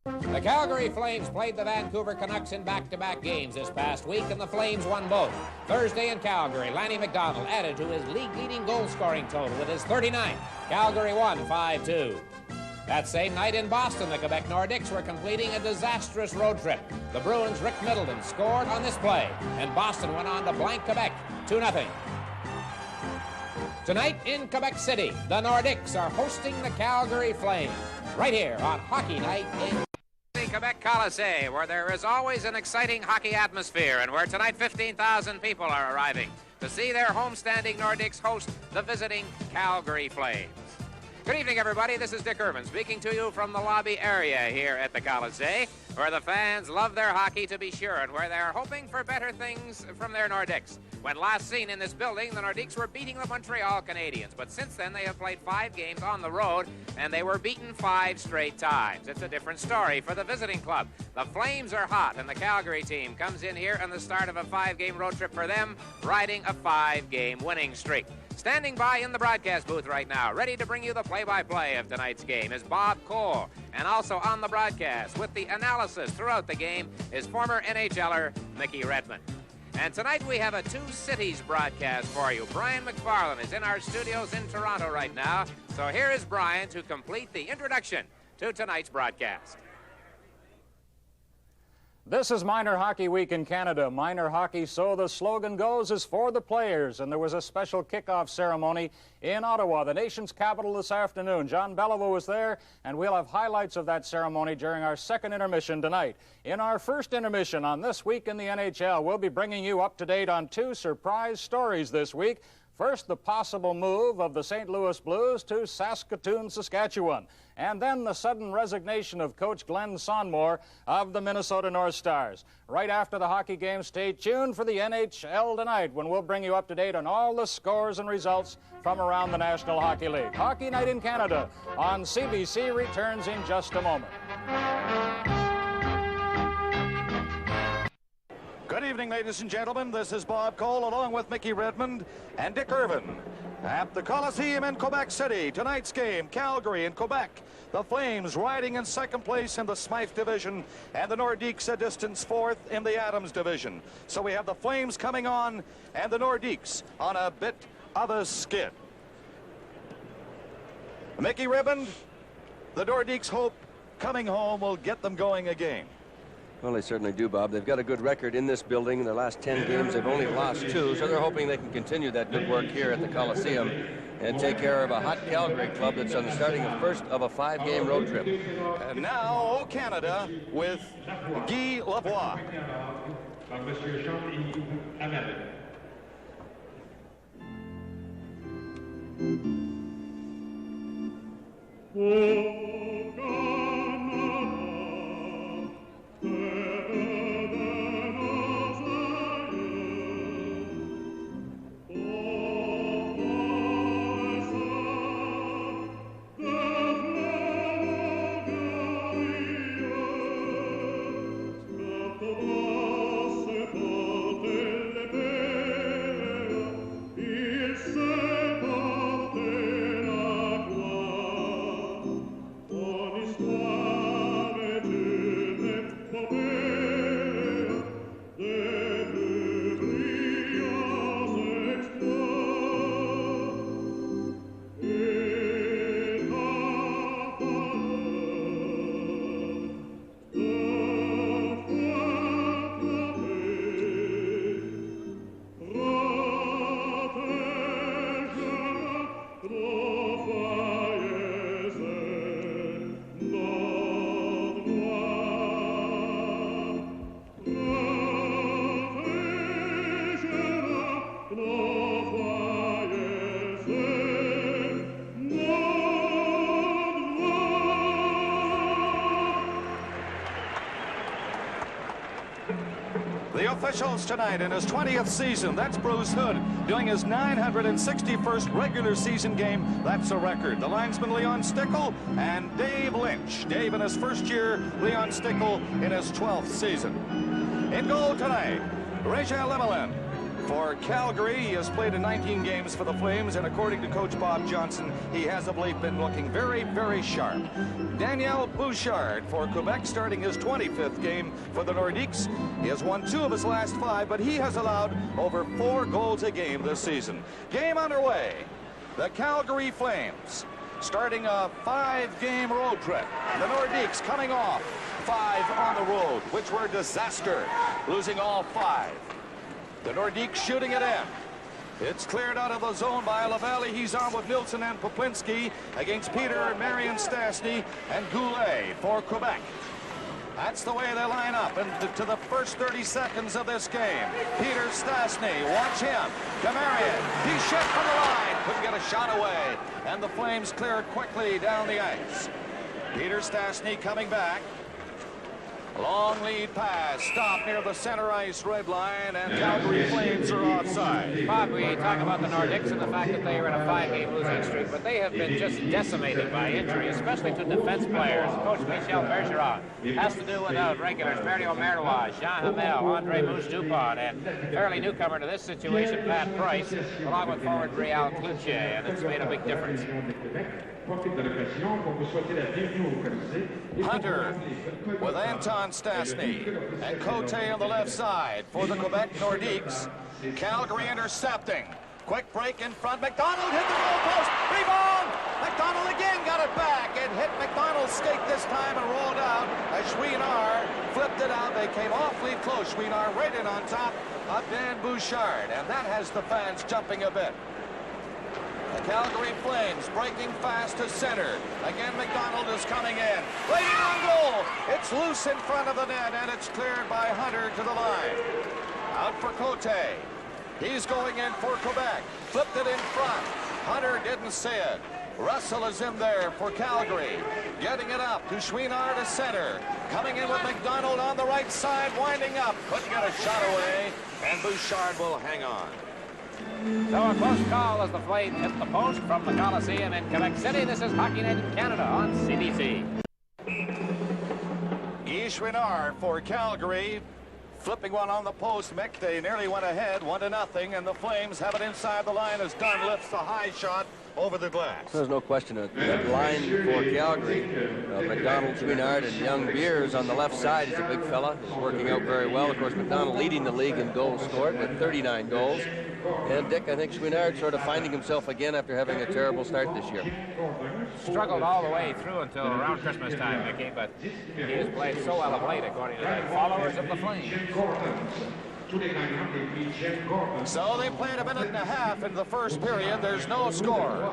The Calgary Flames played the Vancouver Canucks in back-to-back games this past week, and the Flames won both. Thursday in Calgary, Lanny McDonald added to his league-leading goal-scoring total with his 39th. Calgary won 5-2. That same night in Boston, the Quebec Nordiques were completing a disastrous road trip. The Bruins' Rick Middleton scored on this play, and Boston went on to blank Quebec 2-0. Tonight in Quebec City, the Nordiques are hosting the Calgary Flames right here on Hockey Night in the Quebec Coliseum, where there is always an exciting hockey atmosphere and where tonight 15,000 people are arriving to see their homestanding Nordiques host the visiting Calgary Flames. Good evening, everybody. This is Dick Irvin speaking to you from the lobby area here at the Coliseum, where the fans love their hockey, to be sure, and where they're hoping for better things from their Nordiques. When last seen in this building, the Nordiques were beating the Montreal Canadiens, but since then they have played 5 games on the road, and they were beaten 5 straight times. It's a different story for the visiting club. The Flames are hot, and the Calgary team comes in here on the start of a 5-game road trip for them, riding a 5-game winning streak. Standing by in the broadcast booth right now, ready to bring you the play-by-play of tonight's game, is Bob Cole. And also on the broadcast, with the analysis throughout the game, is former NHLer Mickey Redmond. And tonight we have a two-cities broadcast for you. Brian McFarlane is in our studios in Toronto right now. So here is Brian to complete the introduction to tonight's broadcast. This is Minor Hockey Week in Canada. Minor hockey, so the slogan goes, is for the players. And there was a special kickoff ceremony in Ottawa, the nation's capital, this afternoon. John Bellevue was there, and we'll have highlights of that ceremony during our second intermission tonight. In our first intermission on This Week in the NHL, we'll be bringing you up to date on 2 surprise stories this week. First, the possible move of the St. Louis Blues to Saskatoon, Saskatchewan. And then the sudden resignation of Coach Glenn Sonmore of the Minnesota North Stars. Right after the hockey game, stay tuned for the NHL tonight, when we'll bring you up to date on all the scores and results from around the National Hockey League. Hockey Night in Canada on CBC returns in just a moment. Good evening, ladies and gentlemen. This is Bob Cole, along with Mickey Redmond and Dick Irvin. At the Coliseum in Quebec City, tonight's game, Calgary and Quebec. The Flames riding in second place in the Smythe Division, and the Nordiques a distance 4th in the Adams Division. So we have the Flames coming on, and the Nordiques on a bit of a skid. Mickey Redmond, the Nordiques hope coming home will get them going again. Well, they certainly do, Bob. They've got a good record in this building. In their last 10 games, they've only lost 2, so they're hoping they can continue that good work here at the Coliseum and take care of a hot Calgary club that's on the starting of first of a 5-game road trip. And now, O Canada with Guy Lavoie. The officials tonight in his 20th season, that's Bruce Hood doing his 961st regular season game. That's a record. The linesman Leon Stickle and Dave Lynch. Dave in his first year, Leon Stickle in his 12th season. In goal tonight, Régent Lemelin. For Calgary, he has played in 19 games for the Flames, and according to Coach Bob Johnson, he has of late been looking very, very sharp. Daniel Bouchard for Quebec, starting his 25th game for the Nordiques. He has won 2 of his last 5, but he has allowed over 4 goals a game this season. Game underway. The Calgary Flames starting a 5-game road trip. The Nordiques coming off 5 on the road, which were a disaster, losing all 5. The Nordiques shooting it in. It's cleared out of the zone by Lavallee. He's on with Nilsson and Poplinski against Peter, Marion, Stastny, and Goulet for Quebec. That's the way they line up into the first 30 seconds of this game. Peter Stastny, watch him. To Marion. He's shot from the line. Couldn't get a shot away. And the Flames clear it quickly down the ice. Peter Stastny coming back. Long lead pass, stop near the center ice red line, and Calgary Flames are offside. Bob, we talk about the Nordiques and the fact that they are in a 5-game losing streak, but they have been just decimated by injury, especially to defense players. Coach Michel Bergeron has to do without regulars Mario Marois, Jean Hamel, Andre Mouche-Dupont, and fairly newcomer to this situation, Pat Price, along with forward Real Cloutier, and it's made a big difference. Hunter with Anton Stastny and Cote on the left side for the Quebec Nordiques. Calgary intercepting. Quick break in front. McDonald hit the goal post. Rebound. McDonald again got it back. It hit McDonald's skate this time and rolled out as Chouinard flipped it out. They came awfully close. Chouinard right in on top of Dan Bouchard, and that has the fans jumping a bit. The Calgary Flames breaking fast to center. Again, McDonald is coming in. Waiting on goal. It's loose in front of the net, and it's cleared by Hunter to the line. Out for Cote. He's going in for Quebec. Flipped it in front. Hunter didn't see it. Russell is in there for Calgary. Getting it up to Chouinard to center. Coming in with McDonald on the right side, winding up. Couldn't get a shot away, and Bouchard will hang on. So a close call as the Flames hit the post from the Coliseum in Quebec City. This is Hockey Night in Canada on CBC. Guy Chouinard for Calgary. Flipping one on the post. Mick, they nearly went ahead 1-0, and the Flames have it inside the line as Dunn lifts the high shot over the glass. There's no question that line for Calgary. McDonald, Chouinard, and young Beers on the left side. He's a big fella. He's working out very well. Of course, McDonald leading the league in goals scored with 39 goals. And Dick, I think Chouinard sort of finding himself again after having a terrible start this year. Struggled all the way through until around Christmas time, Mickey, but he has played so well of late, according to the followers of the Flames. So they played a minute and a half in the first period. There's no score.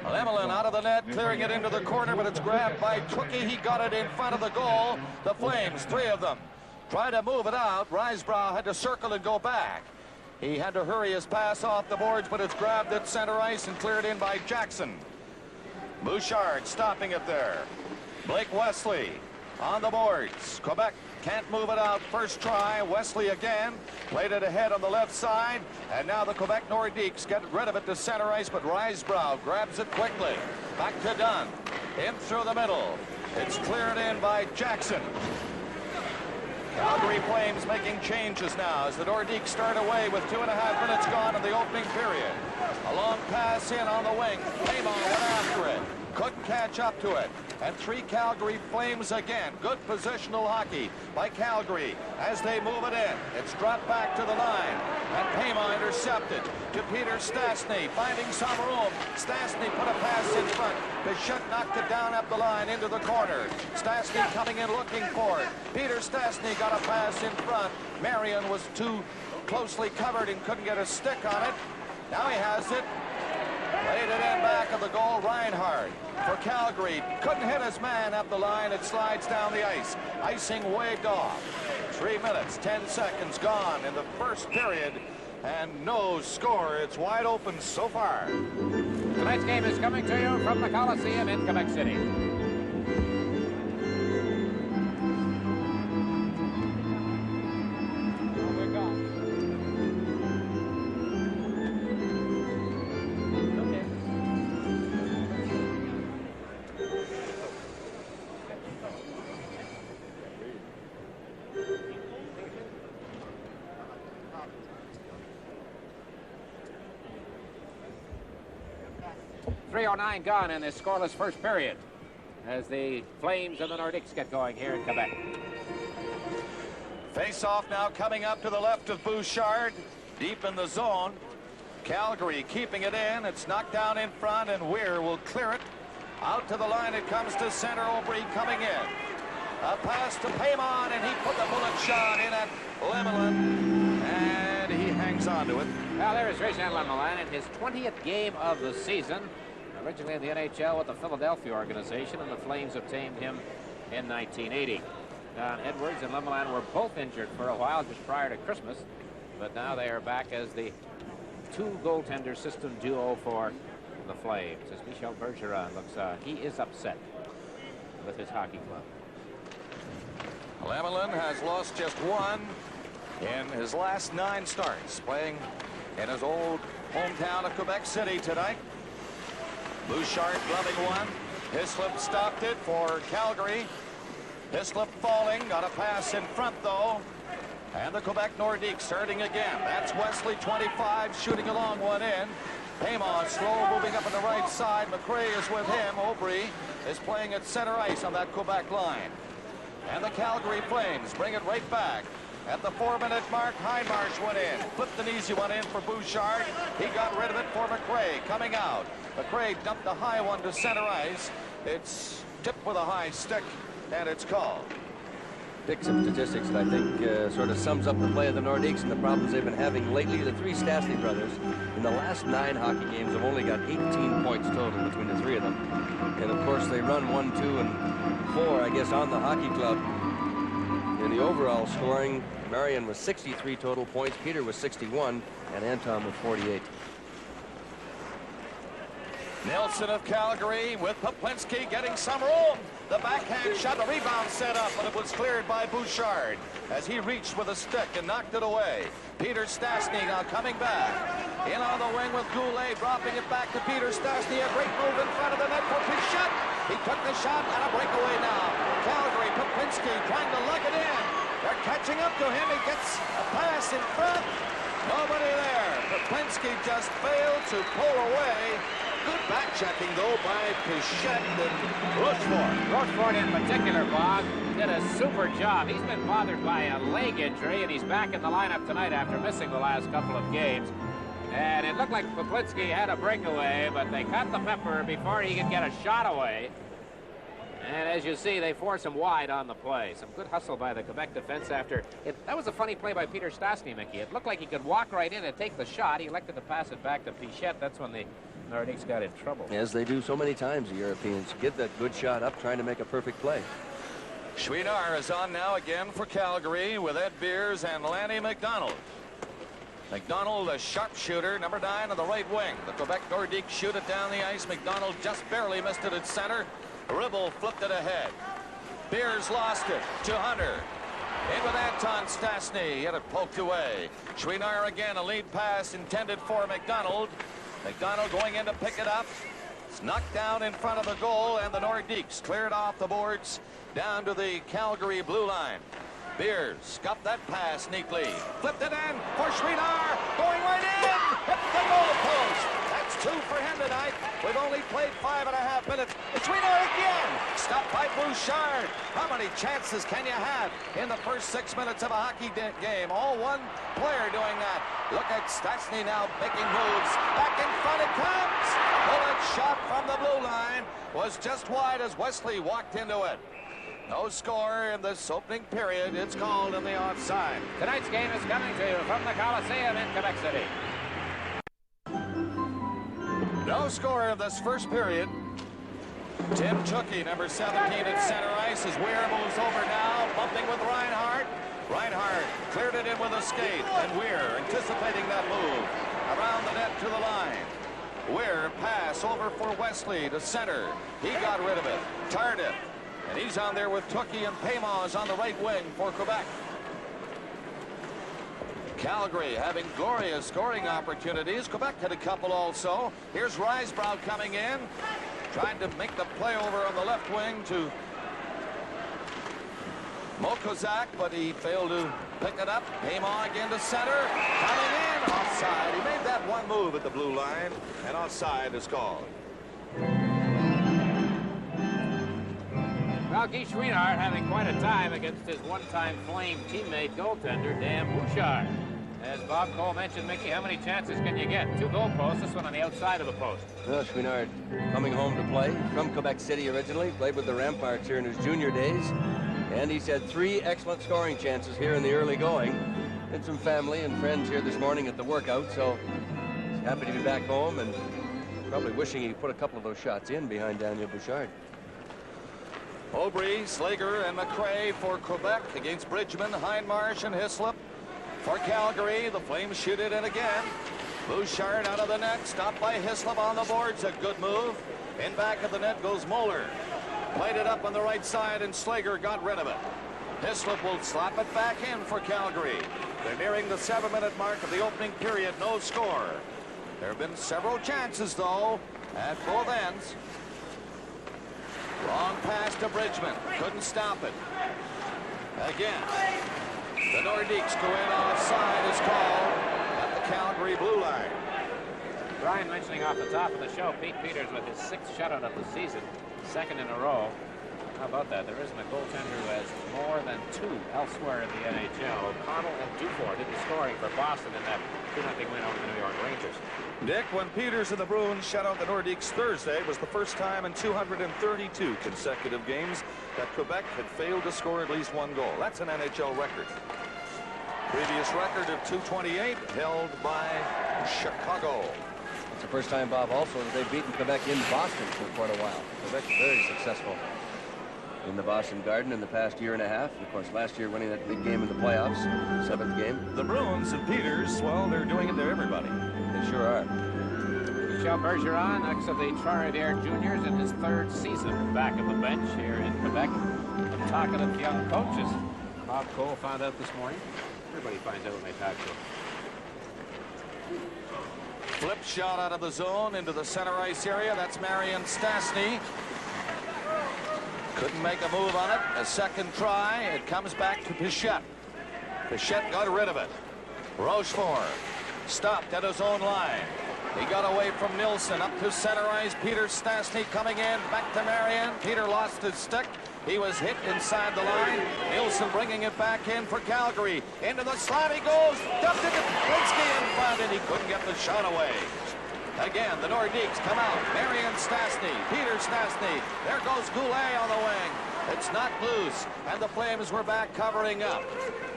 Lemelin out of the net, clearing it into the corner, but it's grabbed by Cookie. He got it in front of the goal. The Flames, 3 of them, try to move it out. Risebrough had to circle and go back. He had to hurry his pass off the boards, but it's grabbed at center ice and cleared in by Jackson. Bouchard stopping it there. Blake Wesley on the boards. Quebec can't move it out. First try. Wesley again. Played it ahead on the left side. And now the Quebec Nordiques get rid of it to center ice, but Risebrough grabs it quickly. Back to Dunn. In through the middle. It's cleared in by Jackson. Calgary Flames making changes now as the Nordiques start away with 2.5 minutes gone in the opening period. A long pass in on the wing. Paymon went after it. Couldn't catch up to it. And 3 Calgary Flames again. Good positional hockey by Calgary as they move it in. It's dropped back to the line. And Paymon intercepted to Peter Stastny, finding some room. Stastny put a pass in front. Bichette knocked it down up the line into the corner. Stastny coming in looking for it. Peter Stastny got a pass in front. Marion was too closely covered and couldn't get a stick on it. Now he has it. Laid it in back of the goal. Reinhardt for Calgary. Couldn't hit his man up the line. It slides down the ice. Icing waved off. 3 minutes, 10 seconds gone in the first period. And no score. It's wide open so far. Tonight's game is coming to you from the Coliseum in Quebec City. 3:09 gone in this scoreless first period as the Flames and the Nordiques get going here in Quebec. Face-off now coming up to the left of Bouchard, deep in the zone. Calgary keeping it in. It's knocked down in front, and Weir will clear it. Out to the line it comes to center. Aubry coming in. A pass to Paymon, and he put the bullet shot in at Lemelin, and he hangs on to it. Well, there is Richard Lemelin in his 20th game of the season. Originally in the NHL with the Philadelphia organization, and the Flames obtained him in 1980. Don Edwards and Lemelin were both injured for a while just prior to Christmas, but now they are back as the two goaltender system duo for the Flames. As Michel Bergeron looks, he is upset with his hockey club. Lemelin has lost just one in his last 9 starts, playing in his old hometown of Quebec City tonight. Bouchard gloving one. Hislop stopped it for Calgary. Hislop falling, got a pass in front though. And the Quebec Nordiques starting again. That's Wesley, 25, shooting a long one in. Paymon slow moving up on the right side. McRae is with him. Aubry is playing at center ice on that Quebec line. And the Calgary Flames bring it right back. At the 4-minute mark, Hindmarsh went in. Flipped an easy one in for Bouchard. He got rid of it for McRae coming out. McRae dumped a high one to center ice. It's tipped with a high stick, and it's called. Pick some statistics that I think sort of sums up the play of the Nordiques and the problems they've been having lately. The 3 Stastny brothers in the last 9 hockey games have only got 18 points total between the 3 of them. And of course they run 1, 2, and 4, I guess, on the hockey club. In the overall scoring, Marion was 63 total points, Peter was 61, and Anton was 48. Nelson of Calgary with Poplinski getting some room. The backhand shot, the rebound set up, but it was cleared by Bouchard as he reached with a stick and knocked it away. Peter Stastny now coming back. In on the wing with Goulet, dropping it back to Peter Stastny. A great move in front of the net for Pichette. He took the shot and a breakaway now. Calgary, Poplinski trying to lug it in. They're catching up to him. He gets a pass in front. Nobody there. Poplinski just failed to pull away. Good back-checking, though, by Pichette and Rochefort. Rochefort in particular, Bob, did a super job. He's been bothered by a leg injury, and he's back in the lineup tonight after missing the last couple of games. And it looked like Poplinski had a breakaway, but they cut the pepper before he could get a shot away. And as you see, they force him wide on the play. Some good hustle by the Quebec defense after it. That was a funny play by Peter Stastny, Mickey. It looked like he could walk right in and take the shot. He elected to pass it back to Pichette. That's when the Nordiques got in trouble. As they do so many times, the Europeans get that good shot up, trying to make a perfect play. Chouinard is on now again for Calgary with Ed Beers and Lanny McDonald. McDonald, a sharpshooter, number 9 on the right wing. The Quebec Nordiques shoot it down the ice. McDonald just barely missed it at center. Ribble flipped it ahead. Beers lost it to Hunter. In with Anton Stastny. He had it poked away. Chouinard again, a lead pass intended for McDonald. McDonald going in to pick it up. It's knocked down in front of the goal, and the Nordiques cleared off the boards down to the Calgary blue line. Beers got that pass neatly. Flipped it in for Chouinard. Going right in. Hit the goal post. That's 2 for him tonight. We've only played 5.5 minutes. It's Chouinard again. Stopped by Bouchard. How many chances can you have in the first 6 minutes of a hockey game? All one player doing that. Look at Stastny now making moves. Back in front it comes. Bullet shot from the blue line was just wide as Wesley walked into it. No score in this opening period. It's called in the offside. Tonight's game is coming to you from the Coliseum in Quebec City. No score of this first period. Tim Tookie, number 17 at center ice, as Weir moves over now, bumping with Reinhardt. Reinhardt cleared it in with a skate, and Weir anticipating that move around the net to the line. Weir pass over for Wesley to center. He got rid of it. Tardif. And he's on there with Tookie, and Paymon on the right wing for Quebec. Calgary having glorious scoring opportunities. Quebec had a couple also. Here's Risebrough coming in, trying to make the play over on the left wing to Mokozak, but he failed to pick it up. Paymon again to center. Coming in, offside. He made that one move at the blue line, and offside is called. Well, Guy Chouinard having quite a time against his one-time Flame teammate goaltender, Dan Bouchard. As Bob Cole mentioned, Mickey, how many chances can you get? 2 goal posts, this one on the outside of the post. Well, Chouinard coming home to play from Quebec City originally, played with the Ramparts here in his junior days, and he's had 3 excellent scoring chances here in the early going. Had some family and friends here this morning at the workout, so he's happy to be back home and probably wishing he put a couple of those shots in behind Daniel Bouchard. Aubry, Slager, and McRae for Quebec against Bridgman, Hindmarsh, and Hislop. For Calgary, the Flames shoot it in again. Bouchard out of the net, stopped by Hislop on the boards. A good move. In back of the net goes Moeller. Played it up on the right side, and Slager got rid of it. Hislop will slap it back in for Calgary. They're nearing the 7-minute mark of the opening period. No score. There have been several chances, though, at both ends. Long pass to Bridgman. Couldn't stop it. Again. The Nordiques go in offside is called at the Calgary blue line. Brian mentioning off the top of the show, Pete Peters with his 6th shutout of the season, 2nd in a row. How about that? There isn't a goaltender who has more than 2 elsewhere in the NHL. O'Connell and Dufour did the scoring for Boston in that 2-0 win over the New York Rangers. Dick, when Peters and the Bruins shut out the Nordiques Thursday, was the first time in 232 consecutive games that Quebec had failed to score at least 1 goal. That's an NHL record. Previous record of 228 held by Chicago. It's the first time, Bob, also that they've beaten Quebec in Boston for quite a while. Quebec very successful in the Boston Garden in the past year and a half. Of course, last year winning that big game in the playoffs, 7th game. The Bruins and Peters, well, they're doing it to everybody. They sure are. Michel Bergeron, ex of the Trois-Rivières Juniors, in his 3rd season back at the bench here in Quebec. The talkative young coaches. Bob Cole found out this morning. Everybody finds out when they talk to him. Flip shot out of the zone into the center ice area. That's Marion Stastny. Couldn't make a move on it. A second try. It comes back to Pichette. Pichette got rid of it. Rochefort stopped at his own line. He got away from Nilsson up to center ice. Peter Stastny coming in. Back to Marion. Peter lost his stick. He was hit inside the line. Nilsson bringing it back in for Calgary. Into the slot he goes. Dumped it to Blinsky in front, and he couldn't get the shot away. Again, the Nordiques come out. Marion Stastny, Peter Stastny. There goes Goulet on the wing. It's knocked loose, and the Flames were back covering up.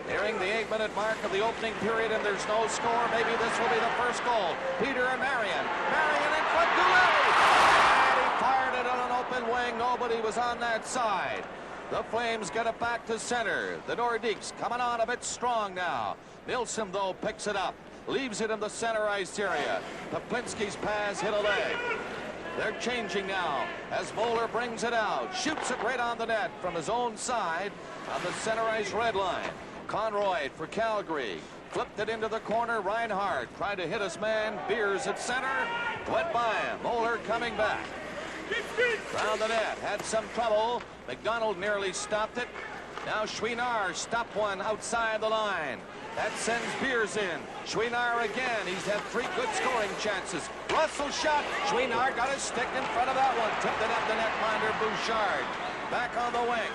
Nearing the 8-minute mark of the opening period, and there's no score. Maybe this will be the first goal. Peter and Marion. Marion in front, Goulet! And he fired it on an open wing. Nobody was on that side. The Flames get it back to center. The Nordiques coming on a bit strong now. Nilsson, though, picks it up. Leaves it in the center ice area. Poplinski's pass hit a leg. They're changing now as Moeller brings it out. Shoots it right on the net from his own side on the center ice red line. Conroy for Calgary. Flipped it into the corner. Reinhardt tried to hit his man. Beers at center. Went by him. Moeller coming back. Round the net. Had some trouble. McDonald nearly stopped it. Now Chouinard stopped one outside the line. That sends Beers in. Chouinard again. He's had 3 good scoring chances. Russell shot. Chouinard got his stick in front of that one. Tipped it up the netminder Bouchard. Back on the wing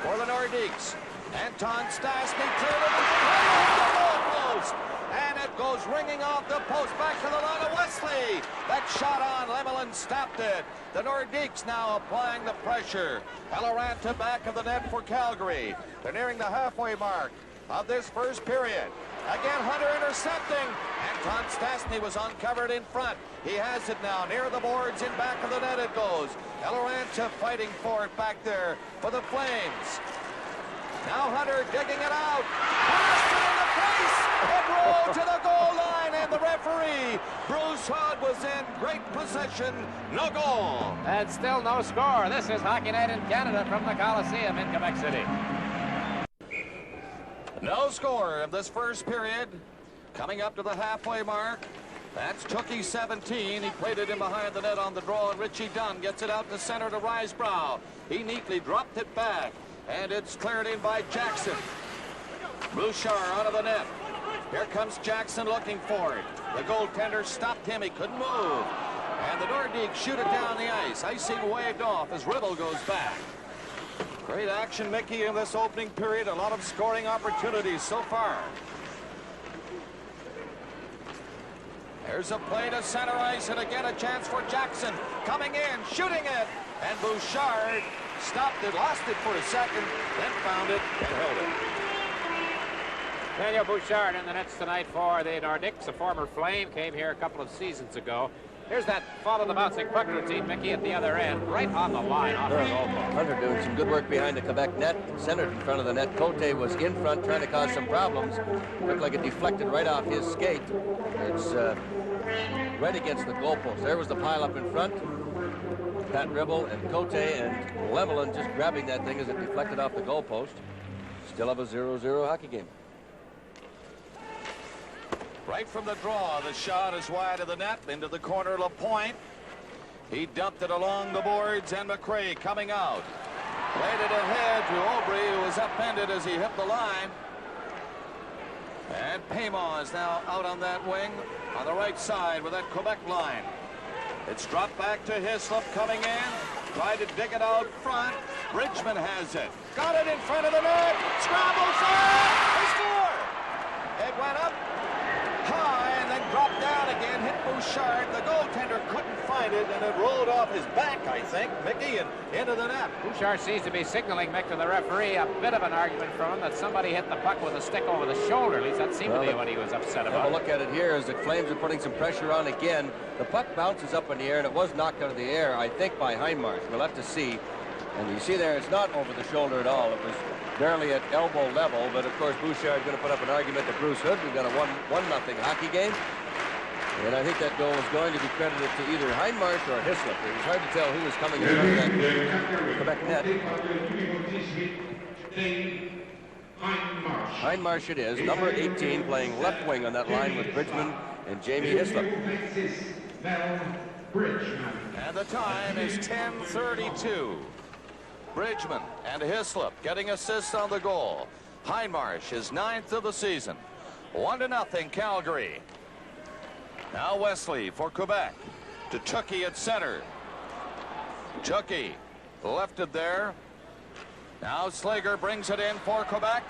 for the Nordiques. Anton Stastny cleared it off the goal post. And it goes ringing off the post. Back to the line of Wesley. That shot on Lemelin stopped it. The Nordiques now applying the pressure. Halloran back of the net for Calgary. They're nearing the halfway mark of this first period. Again, Hunter intercepting. Anton Stastny was uncovered in front. He has it now near the boards. In back of the net it goes. Halloran fighting for it back there for the Flames. Now Hunter digging it out. Blasted in the face. It rolled to the goal line, and the referee, Bruce Hood, was in great possession. No goal. And still no score. This is Hockey Night in Canada from the Coliseum in Quebec City. No score of this first period. Coming up to the halfway mark. That's Tookie 17. He played it in behind the net on the draw, and Richie Dunn gets it out to center to Risebrough. He neatly dropped it back, and it's cleared in by Jackson. Bouchard out of the net. Here comes Jackson looking for it. The goaltender stopped him. He couldn't move. And the Nordiques shoot it down the ice. Icing waved off as Ribble goes back. Great action, Mickey, in this opening period. A lot of scoring opportunities so far. There's a play to center ice, and again a chance for Jackson. Coming in, shooting it, and Bouchard stopped it, lost it for a second, then found it and held it. Daniel Bouchard in the nets tonight for the Nordiques. A former Flame, came here a couple of seasons ago. Here's that follow the bouncing puck routine, Mickey, at the other end, right on the line, off the goalpost. Hunter doing some good work behind the Quebec net, centered in front of the net. Cote was in front trying to cause some problems. Looked like it deflected right off his skate. It's right against the goalpost. There was the pile up in front. Pat Ribble and Cote and Lemelin just grabbing that thing as it deflected off the goalpost. Still have a 0-0 hockey game. Right from the draw, the shot is wide of the net, into the corner, LaPointe. He dumped it along the boards, and McRae coming out. Played it ahead to Aubry, who was upended as he hit the line. And Paiement is now out on that wing on the right side with that Quebec line. It's dropped back to Hislop coming in. Tried to dig it out front. Bridgman has it. Got it in front of the net. Scrambles it. They score. It went up high and then dropped down again. Hit Bouchard. The goaltender couldn't find it, and it rolled off his back, I think, Mickey, and into the net. Bouchard seems to be signaling, Mick, to the referee. A bit of an argument from him that somebody hit the puck with a stick over the shoulder. At least that seemed to be what he was upset about. Have a look at it here as the Flames are putting some pressure on again. The puck bounces up in the air, and it was knocked out of the air, I think, by Heinmarsh. We'll have to see. And you see there, it's not over the shoulder at all. It was barely at elbow level, but of course Bouchard is going to put up an argument to Bruce Hood. We've got a 1-0 hockey game. And I think that goal is going to be credited to either Heinmarsh or Hislop. It was hard to tell who was coming in front of that Quebec net. Heinmarsh it is, number 18, playing left wing on that line with Bridgman and Jamie Hislop. And the time is 10:32. Bridgman and Hislop getting assists on the goal. Heinmarsh is 9th of the season. 1-0 Calgary. Now Wesley for Quebec. To Chucky at center. Chucky left it there. Now Slager brings it in for Quebec.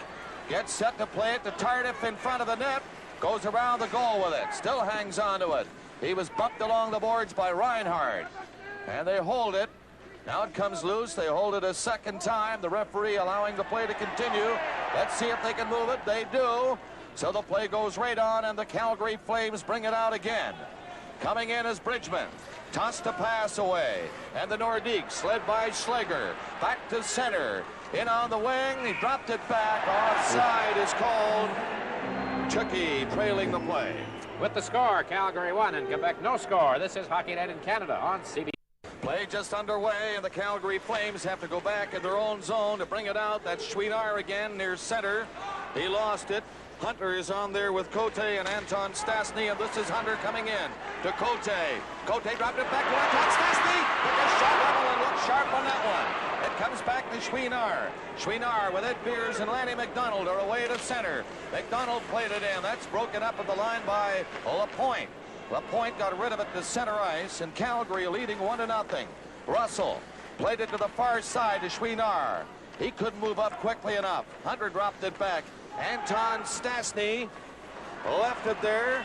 Gets set to play it to Tardif in front of the net. Goes around the goal with it. Still hangs on to it. He was bumped along the boards by Reinhardt. And they hold it. Now it comes loose. They hold it a second time. The referee allowing the play to continue. Let's see if they can move it. They do. So the play goes right on, and the Calgary Flames bring it out again. Coming in is Bridgman. Tossed a pass away. And the Nordiques, led by Slager. Back to center. In on the wing. He dropped it back. Offside is called. Chucky trailing the play. With the score, Calgary 1 and Quebec no score. This is Hockey Night in Canada on CBC. Play just underway, and the Calgary Flames have to go back in their own zone to bring it out. That's Chouinard again near center. He lost it. Hunter is on there with Cote and Anton Stastny, and this is Hunter coming in to Cote. Cote dropped it back to Anton Stastny. Took a shot level and looked sharp on that one. It comes back to Chouinard. Chouinard with Ed Beers and Lanny McDonald are away to center. McDonald played it in. That's broken up at the line by LaPointe. LaPointe got rid of it to center ice, and Calgary leading 1-0. Russell played it to the far side to Chouinard. He couldn't move up quickly enough. Hunter dropped it back. Anton Stastny left it there.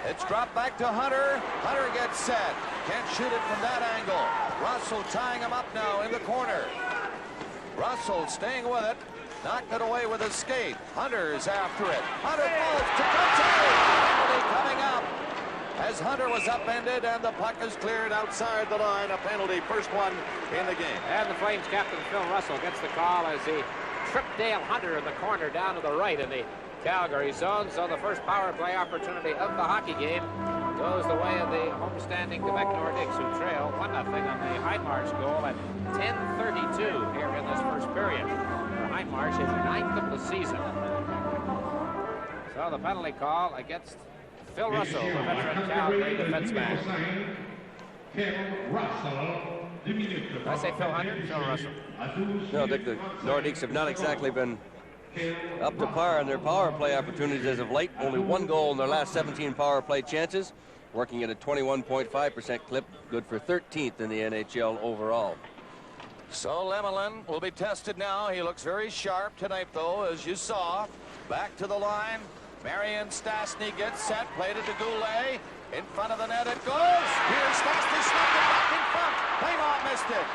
It's dropped back to Hunter. Hunter gets set. Can't shoot it from that angle. Russell tying him up now in the corner. Russell staying with it. Knocked it away with his skate. Hunter's after it. Hunter falls to Cote. Penalty coming up as Hunter was upended, and the puck is cleared outside the line. A penalty, first one in the game. And the Flames captain Phil Russell gets the call as he tripped Dale Hunter in the corner down to the right in the Calgary zone. So the first power play opportunity of the hockey game goes the way of the homestanding Quebec Nordiques, who trail 1-0 on the Heinmarsh goal at 10:32 here in this first period. Heinmarsh is 9th of the season. So the penalty call against Phil Russell, the veteran Calgary defenseman. Did I say Phil Hunter? Phil Russell. No, I think the Nordiques have not exactly been up to par on their power play opportunities as of late. Only one goal in their last 17 power play chances. working at a 21.5% clip, good for 13th in the NHL overall. So Lemelin will be tested now. He looks very sharp tonight, though, as you saw. Back to the line. Marion Stastny gets set, played it to Goulet. In front of the net it goes. Here's Stastny, snubbed it back in front. Playmont missed it.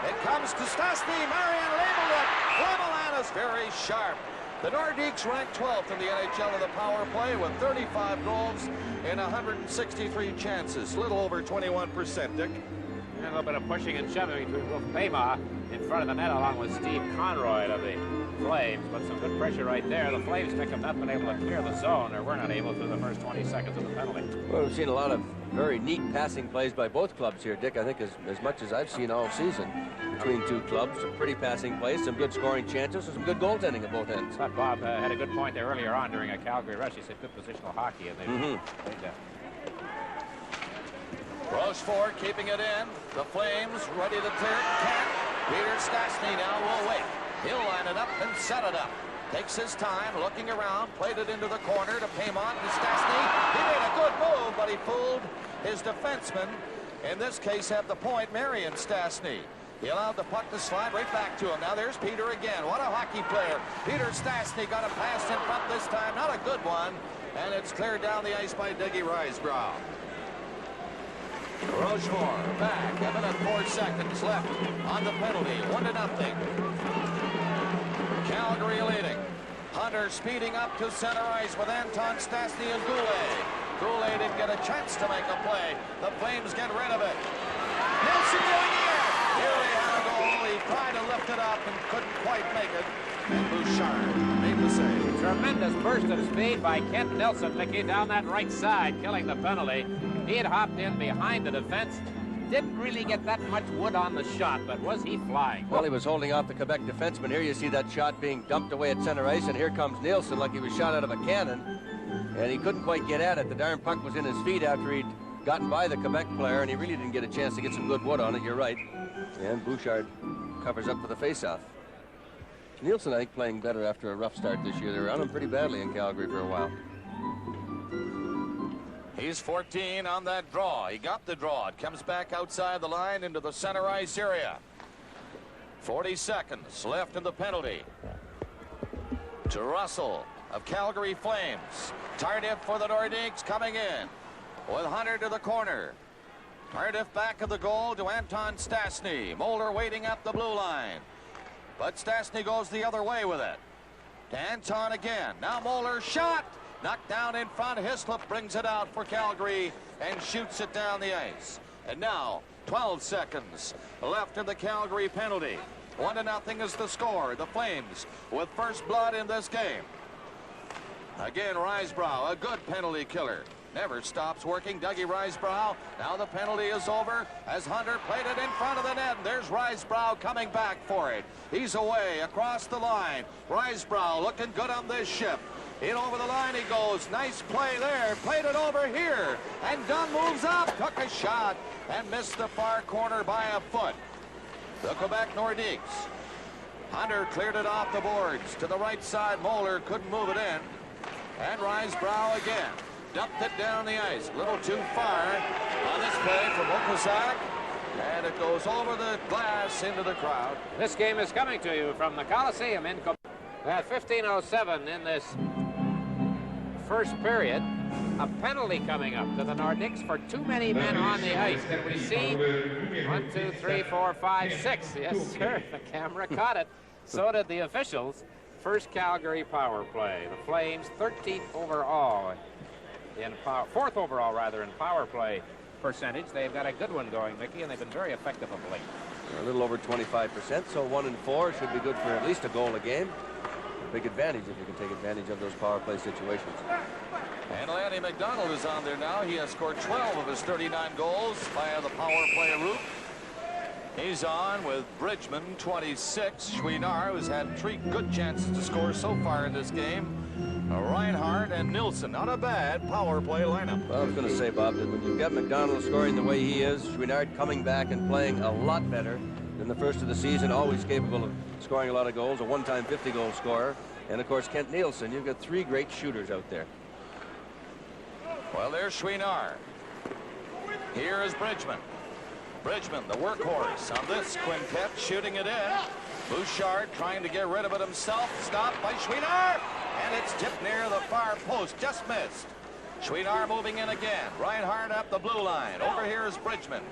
It comes to Stastny. Marion labeled it. Lemelin is very sharp. The Nordiques ranked 12th in the NHL in the power play with 35 goals in 163 chances. A little over 21%, Dick. A little bit of pushing and shoving between Wolf Pema in front of the net along with Steve Conroy of the Flames, but some good pressure right there. The Flames have not been able to clear the zone, or were not able through the first 20 seconds of the penalty. Well, we've seen a lot of very neat passing plays by both clubs here, Dick. I think as much as I've seen all season between two clubs. Some pretty passing plays, some good scoring chances, and some good goaltending at both ends. I thought Bob had a good point there earlier on during a Calgary rush. He said good positional hockey, and they played that. Rochefort keeping it in. The Flames ready to clear it. Can't. Peter Stastny now will wait. He'll line it up and set it up. Takes his time, looking around, played it into the corner to Paymont and Stastny. He made a good move, but he fooled his defenseman. In this case, have the point, Marion Stastny. He allowed the puck to slide right back to him. Now there's Peter again. What a hockey player. Peter Stastny got a pass in front this time. Not a good one. And it's cleared down the ice by Dougie Risebrough. Rochefort back. 1 minute 4 seconds left on the penalty. 1-0. Calgary leading. Hunter speeding up to center ice with Anton Stastny and Goulet. Goulet didn't get a chance to make a play. The Flames get rid of it. Nilsson going in. Here they have a goal. He tried to lift it up and couldn't quite make it. And Bouchard made the save. Tremendous burst of speed by Kent Nilsson, Mickey, down that right side, killing the penalty. He had hopped in behind the defense. Didn't really get that much wood on the shot, but was he flying? Well, he was holding off the Quebec defenseman. Here you see that shot being dumped away at center ice, and here comes Nilsson like he was shot out of a cannon. And he couldn't quite get at it. The darn puck was in his feet after he'd gotten by the Quebec player, and he really didn't get a chance to get some good wood on it. You're right. And Bouchard covers up for the faceoff. Nilsson, I think, playing better after a rough start this year. They were on him pretty badly in Calgary for a while. He's 14 on that draw. He got the draw. It comes back outside the line into the center ice area. 40 seconds left in the penalty. To Russell of Calgary Flames. Tardif for the Nordiques coming in. With Hunter to the corner. Tardif back of the goal to Anton Stastny. Moeller waiting up the blue line. But Stastny goes the other way with it. To Anton again. Now Moeller shot. Knocked down in front. Hislop brings it out for Calgary and shoots it down the ice. And now 12 seconds left in the Calgary penalty. 1-0 is the score. The Flames with first blood in this game. Again, Risebrough, a good penalty killer. Never stops working. Dougie Risebrough. Now the penalty is over as Hunter played it in front of the net. And there's Risebrough coming back for it. He's away across the line. Risebrough looking good on this ship. In over the line he goes. Nice play there. Played it over here. And Dunn moves up. Took a shot and missed the far corner by a foot. The Quebec Nordiques. Hunter cleared it off the boards. To the right side, Moeller couldn't move it in. And Risebrough again. Dumped it down the ice. A little too far on this play from Okazak. And it goes over the glass into the crowd. This game is coming to you from the Coliseum in Quebec. At 15:07 in this first period. A penalty coming up to the Nordiques for too many men on the ice. Can we see? 1, 2, 3, 4, 5, 6. Yes, sir. The camera caught it. So did the officials. First Calgary power play. The Flames 13th overall in power, 4th overall rather in power play percentage. They've got a good one going, Mickey, and they've been very effective of late. A little over 25%, so 1 and 4 should be good for at least a goal a game. A big advantage if you can take advantage of those power play situations. And Lanny McDonald is on there now. He has scored 12 of his 39 goals via the power play route. He's on with Bridgman, 26. Chouinard, who's had 3 good chances to score so far in this game. Reinhardt and Nilsson. Not a bad power play lineup. Well, I was going to say, Bob, that when you've got McDonald scoring the way he is, Chouinard coming back and playing a lot better than the first of the season, always capable of scoring a lot of goals, a one-time 50-goal scorer. And, of course, Kent Nilsson. You've got 3 great shooters out there. Well, there's Chouinard. Here is Bridgman. Bridgman, the workhorse on this quintet, shooting it in. Bouchard trying to get rid of it himself. Stopped by Chouinard. And it's tipped near the far post. Just missed. Chouinard moving in again. Reinhardt up the blue line. Over here is Bridgman.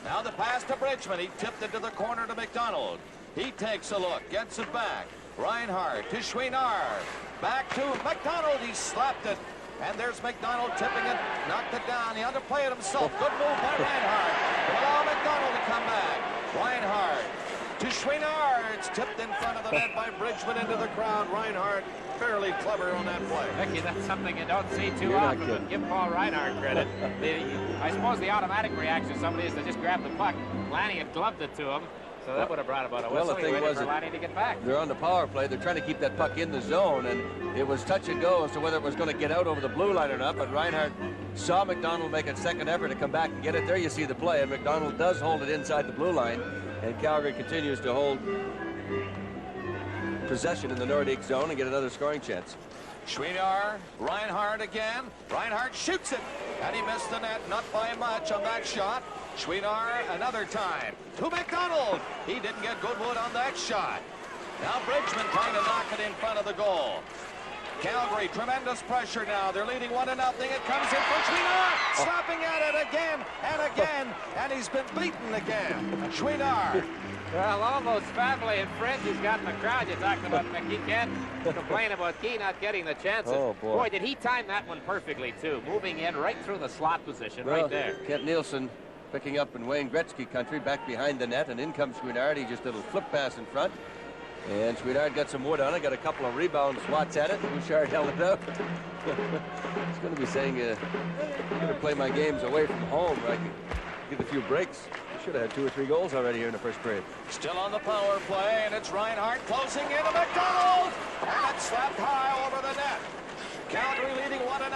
Now the pass to Bridgman. He tipped it to the corner to McDonald. He takes a look. Gets it back. Reinhardt to Chouinard. Back to McDonald. He slapped it. And there's McDonald tipping it. Knocked it down. He underplayed it himself. Good move by Reinhardt. Allow McDonald to come back. Reinhardt to Chouinard. It's tipped in front of the net by Bridgman into the crowd. Reinhardt fairly clever on that play. Mickey, that's something you don't see too often, but give Paul Reinhardt credit. I suppose the automatic reaction of somebody is to just grab the puck. Lanny had gloved it to him, so that would have brought about a whistle. Well, the thing was for Lanny to get back. They're on the power play. They're trying to keep that puck in the zone, and it was touch and go as to whether it was going to get out over the blue line or not, but Reinhardt saw McDonald make a second effort to come back and get it. There you see the play, and McDonald does hold it inside the blue line, and Calgary continues to hold possession in the Nordiques zone and get another scoring chance. Chouinard, Reinhardt again. Reinhardt shoots it, and he missed the net, not by much on that shot. Chouinard another time to McDonald. He didn't get good wood on that shot. Now Bridgman trying to knock it in front of the goal. Calgary, tremendous pressure now. They're leading 1-0. It comes in for Chouinard, slapping at it again and again, and he's been beaten again. Chouinard. Well, almost family and friends he's got in the crowd. You talked about Mickey. Can't complain about Key not getting the chances. Oh, boy. Did he time that one perfectly, too. Moving in right through the slot position, Well, right there. Kent Nielsen picking up in Wayne Gretzky country, back behind the net, and in comes Chouinard. He just a little flip pass in front. And Chouinard got some wood on it, got a couple of rebound swats at it. Bouchard held it up. He's going to be saying, I'm going to play my games away from home where I can get a few breaks. Should have had 2 or 3 goals already here in the first period. Still on the power play, and it's Reinhardt closing into McDonald, and it's slapped high over the net. Calgary leading 1-0.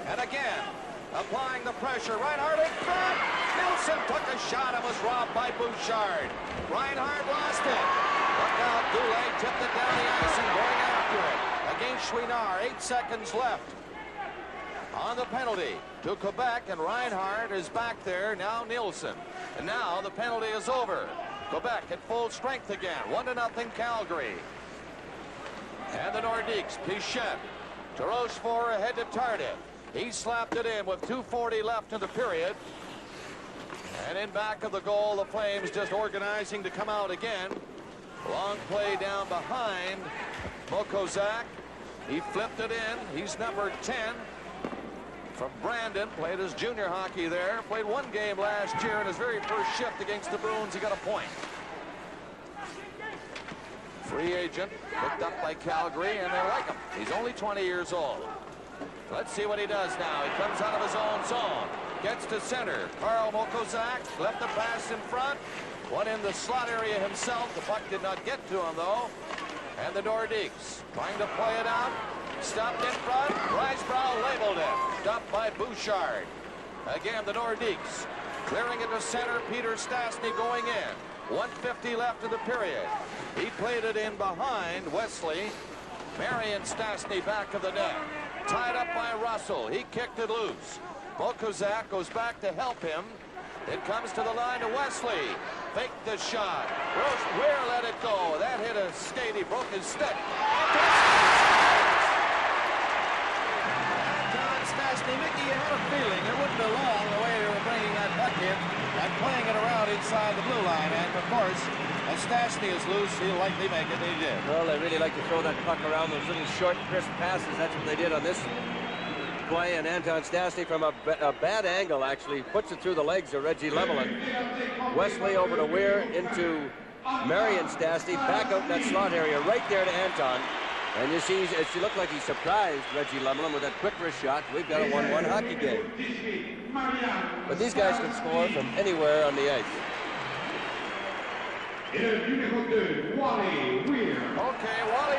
And again, applying the pressure. Reinhardt in front. Nielsen took a shot and was robbed by Bouchard. Reinhardt lost it. Look out, Goulet tipped it down the ice and going after it. Against Chouinard, 8 seconds left. On the penalty to Quebec, and Reinhardt is back there. Now Nielsen. And now the penalty is over. Quebec at full strength again. 1-0 Calgary. And the Nordiques, Pichette to Rochefort ahead to Tardif. He slapped it in with 2:40 left in the period. And in back of the goal, the Flames just organizing to come out again. Long play down behind Mokozak. He flipped it in. He's number 10. From Brandon, played his junior hockey there. Played 1 game last year in his very first shift against the Bruins. He got a point. Free agent, picked up by Calgary, and they like him. He's only 20 years old. Let's see what he does now. He comes out of his own zone. Gets to center. Carl Mokozak left the pass in front. One in the slot area himself. The puck did not get to him, though. And the Nordiques trying to play it out. Stopped in front. Risebrow labeled it. Stopped by Bouchard. Again, the Nordiques clearing it to center. Peter Stastny going in. 1:50 left in the period. He played it in behind Wesley. Marion Stastny back of the net. Tied up by Russell. He kicked it loose. Mokozak goes back to help him. It comes to the line to Wesley. Faked the shot. Weir let it go. That hit a skate. He broke his stick. Stastny, Mickey, you had a feeling it wouldn't be long the way they were bringing that puck in and playing it around inside the blue line. And, of course, as Stastny is loose, he'll likely make it. He did. Well, they really like to throw that puck around those little short, crisp passes. That's what they did on this play. And Anton Stastny, from a bad angle, actually puts it through the legs of Reggie Lemelin. Wesley over to Weir into Marion Stastny. Back out that slot area right there to Anton. And you see, it looked like he surprised Reggie Lemelin with that quick wrist shot. We've got a 1-1 hockey game. But these guys can score from anywhere on the ice. Okay, Wally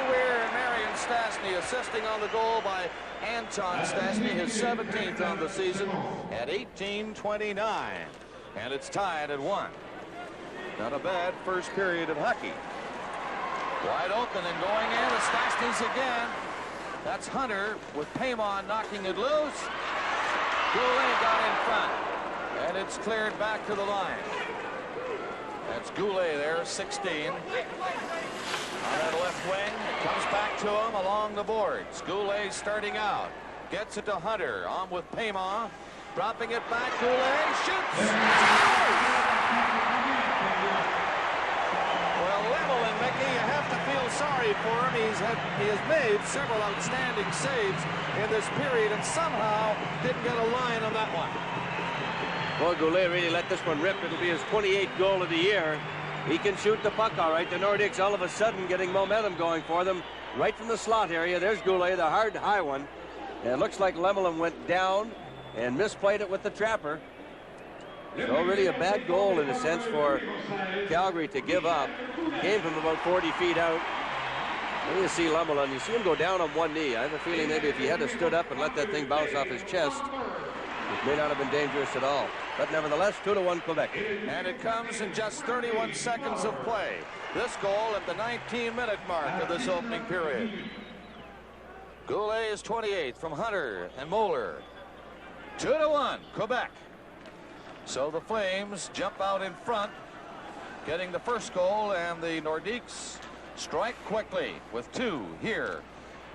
Weir and Marion Stastny assisting on the goal by Anton Stastny, his 17th on the season at 18:29. And it's tied at 1. Not a bad first period of hockey. Wide open and going in. The Stastny's again. That's Hunter with Paymon knocking it loose. Goulet got in front. And it's cleared back to the line. That's Goulet there, 16. On that left wing, it comes back to him along the boards. Goulet starting out. Gets it to Hunter. On with Paiement. Dropping it back. Goulet shoots. Well, Lemelin, Mickey, you have to feel sorry for him. He has made several outstanding saves in this period and somehow didn't get a line on that one. Well, Goulet really let this one rip. It'll be his 28th goal of the year. He can shoot the puck all right. The Nordiques all of a sudden getting momentum going for them right from the slot area. There's Goulet, the hard high one. And it looks like Lemelin went down and misplayed it with the trapper. So really a bad goal in a sense for Calgary to give up. Came from about 40 feet out. When you see Lemelin, you see him go down on one knee. I have a feeling maybe if he had stood up and let that thing bounce off his chest, it may not have been dangerous at all. But nevertheless, 2-1 Quebec. And it comes in just 31 seconds of play. This goal at the 19-minute mark of this opening period. Goulet is 28 from Hunter and Moeller. 2-1 Quebec. So the Flames jump out in front, getting the first goal, and the Nordiques strike quickly with 2 here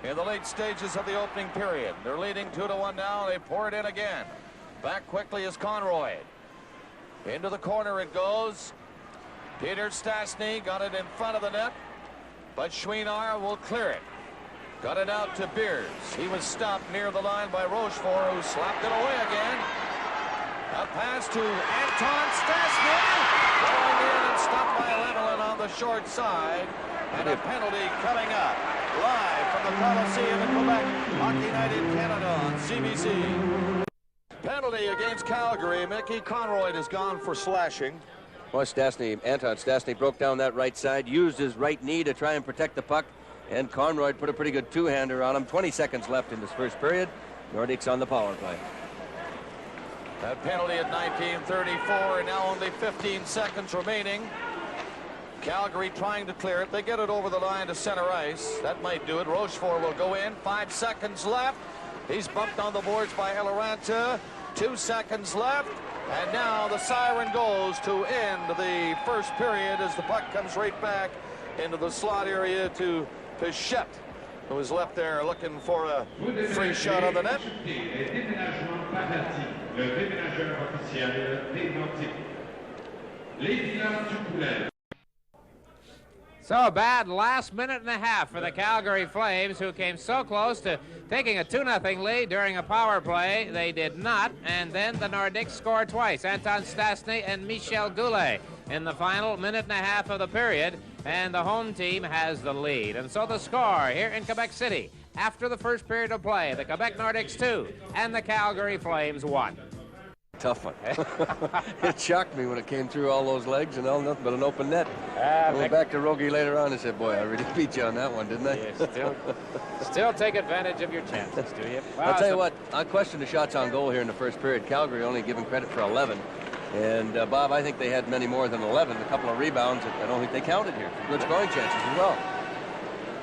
in the late stages of the opening period. They're leading 2-1 now. They pour it in again. Back quickly is Conroy. Into the corner it goes. Peter Stastny got it in front of the net, but Chouinard will clear it. Got it out to Beers. He was stopped near the line by Rochefort, who slapped it away again. A pass to Anton Stastny. Going in and stopped by Lemelin on the short side. And a penalty coming up. Live from the Coliseum in Quebec. Hockey Night in Canada on CBC. Penalty against Calgary. Mickey Conroy has gone for slashing. Well, Anton Stastny broke down that right side, used his right knee to try and protect the puck, and Conroy put a pretty good two-hander on him. 20 seconds left in this first period. Nordiques on the power play. That penalty at 19:34, and now only 15 seconds remaining. Calgary trying to clear it. They get it over the line to center ice. That might do it. Rochefort will go in. 5 seconds left. He's bumped on the boards by Eloranta. 2 seconds left. And now the siren goes to end the first period as the puck comes right back into the slot area to Pichette, who was left there looking for a free shot on the net. So a bad last minute and a half for the Calgary Flames, who came so close to taking a 2-0 lead during a power play. They did not, and then the Nordiques scored twice. Anton Stastny and Michel Goulet in the final minute and a half of the period, and the home team has the lead. And so the score here in Quebec City after the first period of play, the Quebec Nordiques 2 and the Calgary Flames 1. Tough one. It shocked me when it came through all those legs and all nothing but an open net. I went back to Rogie later on and said, boy, I really beat you on that one, didn't I? You still take advantage of your chances, do you? Well, I'll tell you what, I questioned the shots on goal here in the first period. Calgary only given credit for 11. And, Bob, I think they had many more than 11. A couple of rebounds that I don't think they counted here. Good scoring chances as well.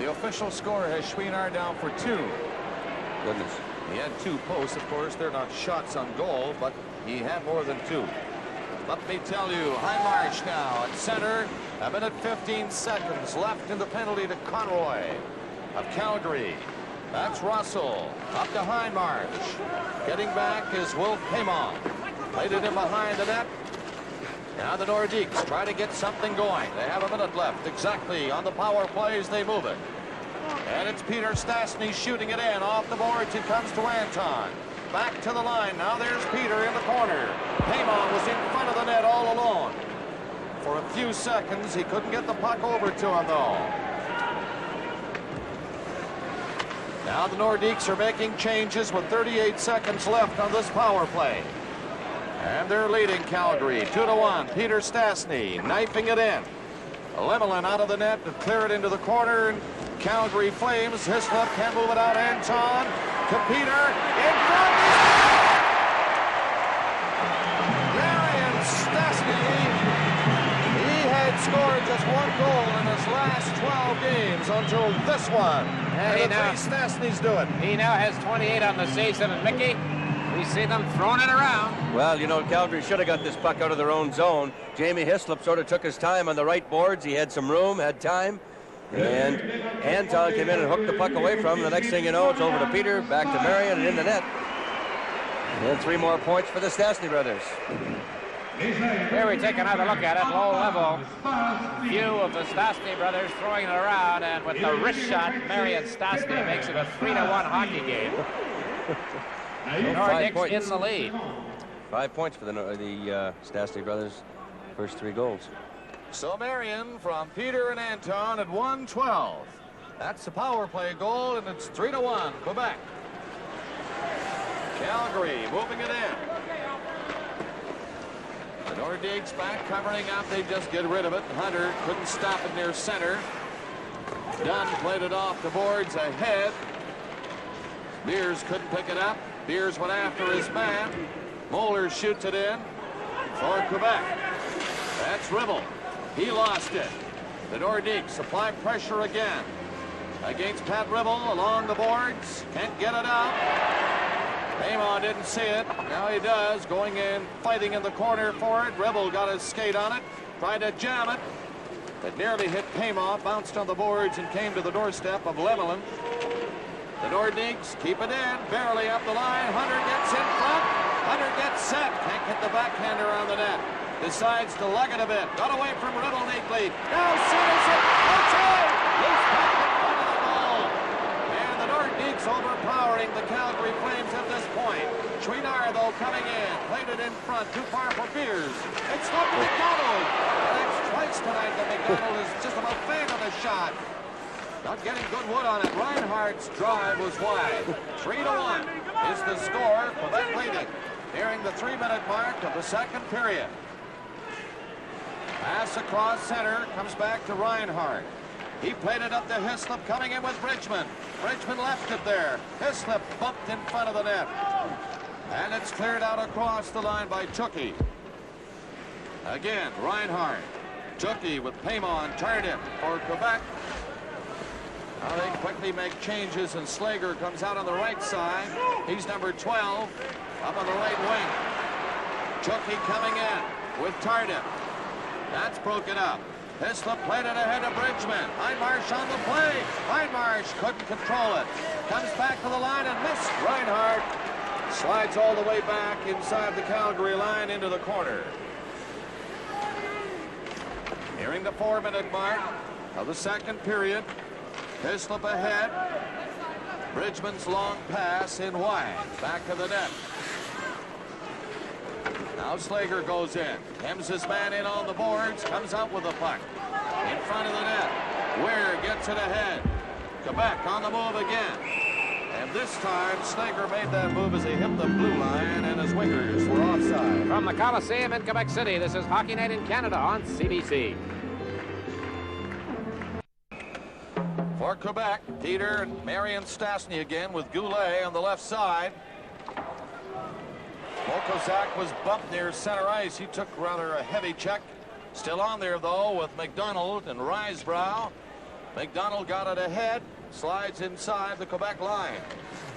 The official score has Chouinard down for 2. Goodness. He had 2 posts, of course. They're not shots on goal, but he had more than 2. Let me tell you, Highmarsh now at center. 1:15 seconds left in the penalty to Conroy of Calgary. That's Russell. Up to Highmarsh. Getting back is Wolf Paiement. Played it in behind the net. Now the Nordiques try to get something going. They have a minute left exactly on the power plays. They move it. And it's Peter Stastny shooting it in. Off the boards, it comes to Anton. Back to the line. Now there's Peter in the corner. Paiement was in front of the net all alone. For a few seconds, he couldn't get the puck over to him, though. Now the Nordiques are making changes with 38 seconds left on this power play. And they're leading Calgary 2-1. Peter Stastny knifing it in. Lemelin out of the net to clear it into the corner. Calgary Flames. Hislop can't move it out. Anton to Peter. In front. Marian Stastny. He had scored just 1 goal in his last 12 games until this one. And the three Stastnys do it. He now has 28 on the season. And Mickey, We see them throwing it around. Well, you know, Calgary should have got this puck out of their own zone. Jamie Hislop sort of took his time on the right boards. He had some room, had time. And Anton came in and hooked the puck away from him. The next thing you know, it's over to Peter, back to Marion, and in the net. And 3 more points for the Stastny brothers. Here we take another look at it, low level view of the Stastny brothers throwing it around, and with the wrist shot, Marion Stastny makes it a 3-1 hockey game. Nordiques in the lead. 5 points for the Stastny brothers' first 3 goals. So Marion from Peter and Anton at 1-12. That's the power play goal, and it's 3-1 Quebec. Calgary moving it in. The Nordiques back covering up. They just get rid of it. Hunter couldn't stop it near center. Dunn played it off the boards ahead. Beers couldn't pick it up. Beers went after his man. Moeller shoots it in for Quebec. That's Ribble. He lost it. The Nordiques apply pressure again against Pat Ribble along the boards. Can't get it out. Paymon didn't see it. Now he does. Going in, fighting in the corner for it. Ribble got his skate on it. Tried to jam it. It nearly hit Paymon. Bounced on the boards and came to the doorstep of Lemelin. The Nordiques keep it in. Barely up the line. Hunter gets in front. Hunter gets set. Can't get the backhander on the net. Decides to lug it a bit. Got away from Ribble neatly. Now centers it. Outside. Loose puck in front of the goal. And the Nordiques overpowering the Calgary Flames at this point. Chouinard, though, coming in. Played it in front. Too far for Beers. It's not McDonald. And that's twice tonight that McDonald is just about fanned the shot. Not getting good wood on it. Reinhardt's drive was wide. 3-1 is the score. Quebec leading. Nearing the 3-minute mark of the second period. Pass across center, comes back to Reinhardt. He played it up to Hislop, coming in with Bridgman. Bridgman left it there. Hislop bumped in front of the net. And it's cleared out across the line by Tukey. Again, Reinhardt. Tukey with Paymon, turned him for Quebec. Now they quickly make changes, and Slager comes out on the right side. He's number 12, up on the right wing. Tukey coming in with Tardif. That's broken up. Hislop played it ahead of Bridgman. Heinmarsh on the play. Heinmarsh couldn't control it. Comes back to the line and missed. Reinhardt slides all the way back inside the Calgary line into the corner. Nearing the 4-minute mark of the second period. Hislop ahead. Bridgman's long pass in wide. Back of the net. Now Slager goes in. Hems his man in on the boards. Comes out with the puck. In front of the net. Ware gets it ahead. Quebec on the move again. And this time, Slager made that move as he hit the blue line, and his wingers were offside. From the Coliseum in Quebec City, this is Hockey Night in Canada on CBC. For Quebec, Peter and Marion Stastny again with Goulet on the left side. Mokozak was bumped near center ice. He took rather a heavy check. Still on there, though, with McDonald and Risebrow. McDonald got it ahead. Slides inside the Quebec line.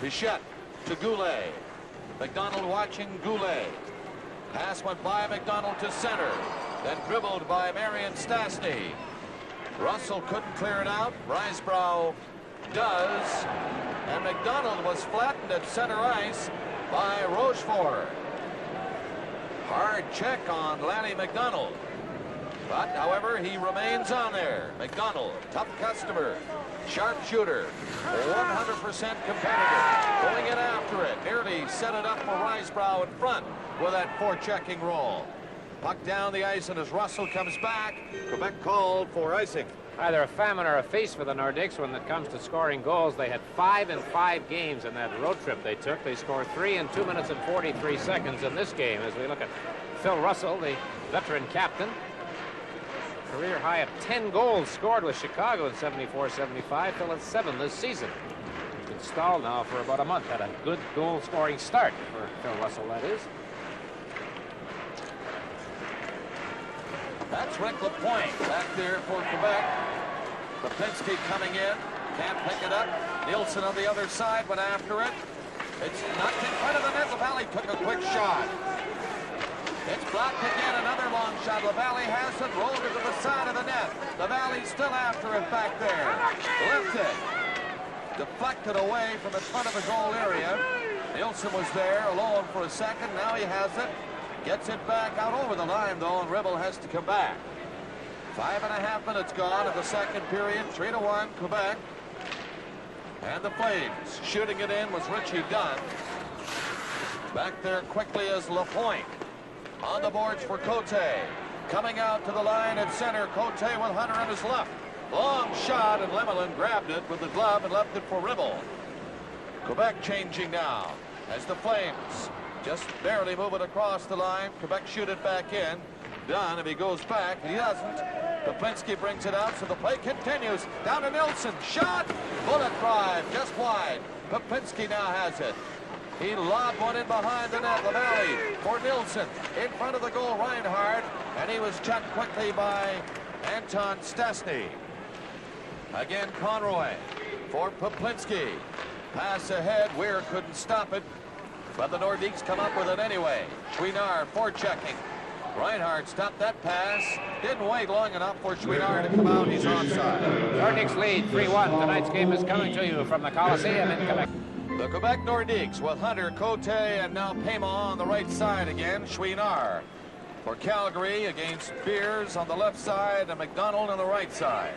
Bichette to Goulet. McDonald watching Goulet. Pass went by McDonald to center. Then dribbled by Marion Stastny. Russell couldn't clear it out. Risebrow does. And McDonald was flattened at center ice by Rochefort. Hard check on Lanny McDonald. But, however, he remains on there. McDonald, tough customer, sharp shooter, 100% competitor, going in after it. Nearly set it up for Risebrow in front with that forechecking roll. Puck down the ice, and as Russell comes back, Quebec called for icing. Either a famine or a feast for the Nordiques when it comes to scoring goals. They had 5 in 5 games in that road trip they took. They scored 3 in 2 minutes and 43 seconds in this game. As we look at Phil Russell, the veteran captain, career high of 10 goals scored with Chicago in 74-75. Phil at 7 this season. He's been stalled now for about a month. Had a good goal-scoring start for Phil Russell, that is. That's Rick Lapointe back there for Quebec. Lipinski coming in. Can't pick it up. Nielsen on the other side went after it. It's knocked in front of the net. LaValle took a quick shot. It's blocked again. Another long shot. LaValle has it. Rolled it to the side of the net. LaValle's still after it back there. Lifted. Deflected away from the front of the goal area. Nielsen was there alone for a second. Now he has it. Gets it back out over the line, though, and Ribble has to come back. 5.5 minutes gone in the second period. 3-1 Quebec. And the Flames shooting it in was Richie Dunn. Back there quickly is Lapointe. On the boards for Cote. Coming out to the line at center. Cote with Hunter on his left. Long shot, and Lemelin grabbed it with the glove and left it for Ribble. Quebec changing now as the Flames just barely move it across the line. Quebec shoot it back in. Dunn, if he goes back, he doesn't. Poplinski brings it out, so the play continues. Down to Nielsen. Shot! Bullet drive, just wide. Poplinski now has it. He lobbed one in behind the net. LaValle for Nielsen. In front of the goal, Reinhardt. And he was checked quickly by Anton Stastny. Again, Conroy for Poplinski. Pass ahead. Weir couldn't stop it. But the Nordiques come up with it anyway. Chouinard forechecking. Reinhardt stopped that pass. Didn't wait long enough for Chouinard to come out. He's onside. Nordiques lead 3-1. Tonight's game is coming to you from the Coliseum in Quebec. The Quebec Nordiques with Hunter, Cote, and now Paiement on the right side again. Chouinard for Calgary against Beers on the left side and McDonald on the right side.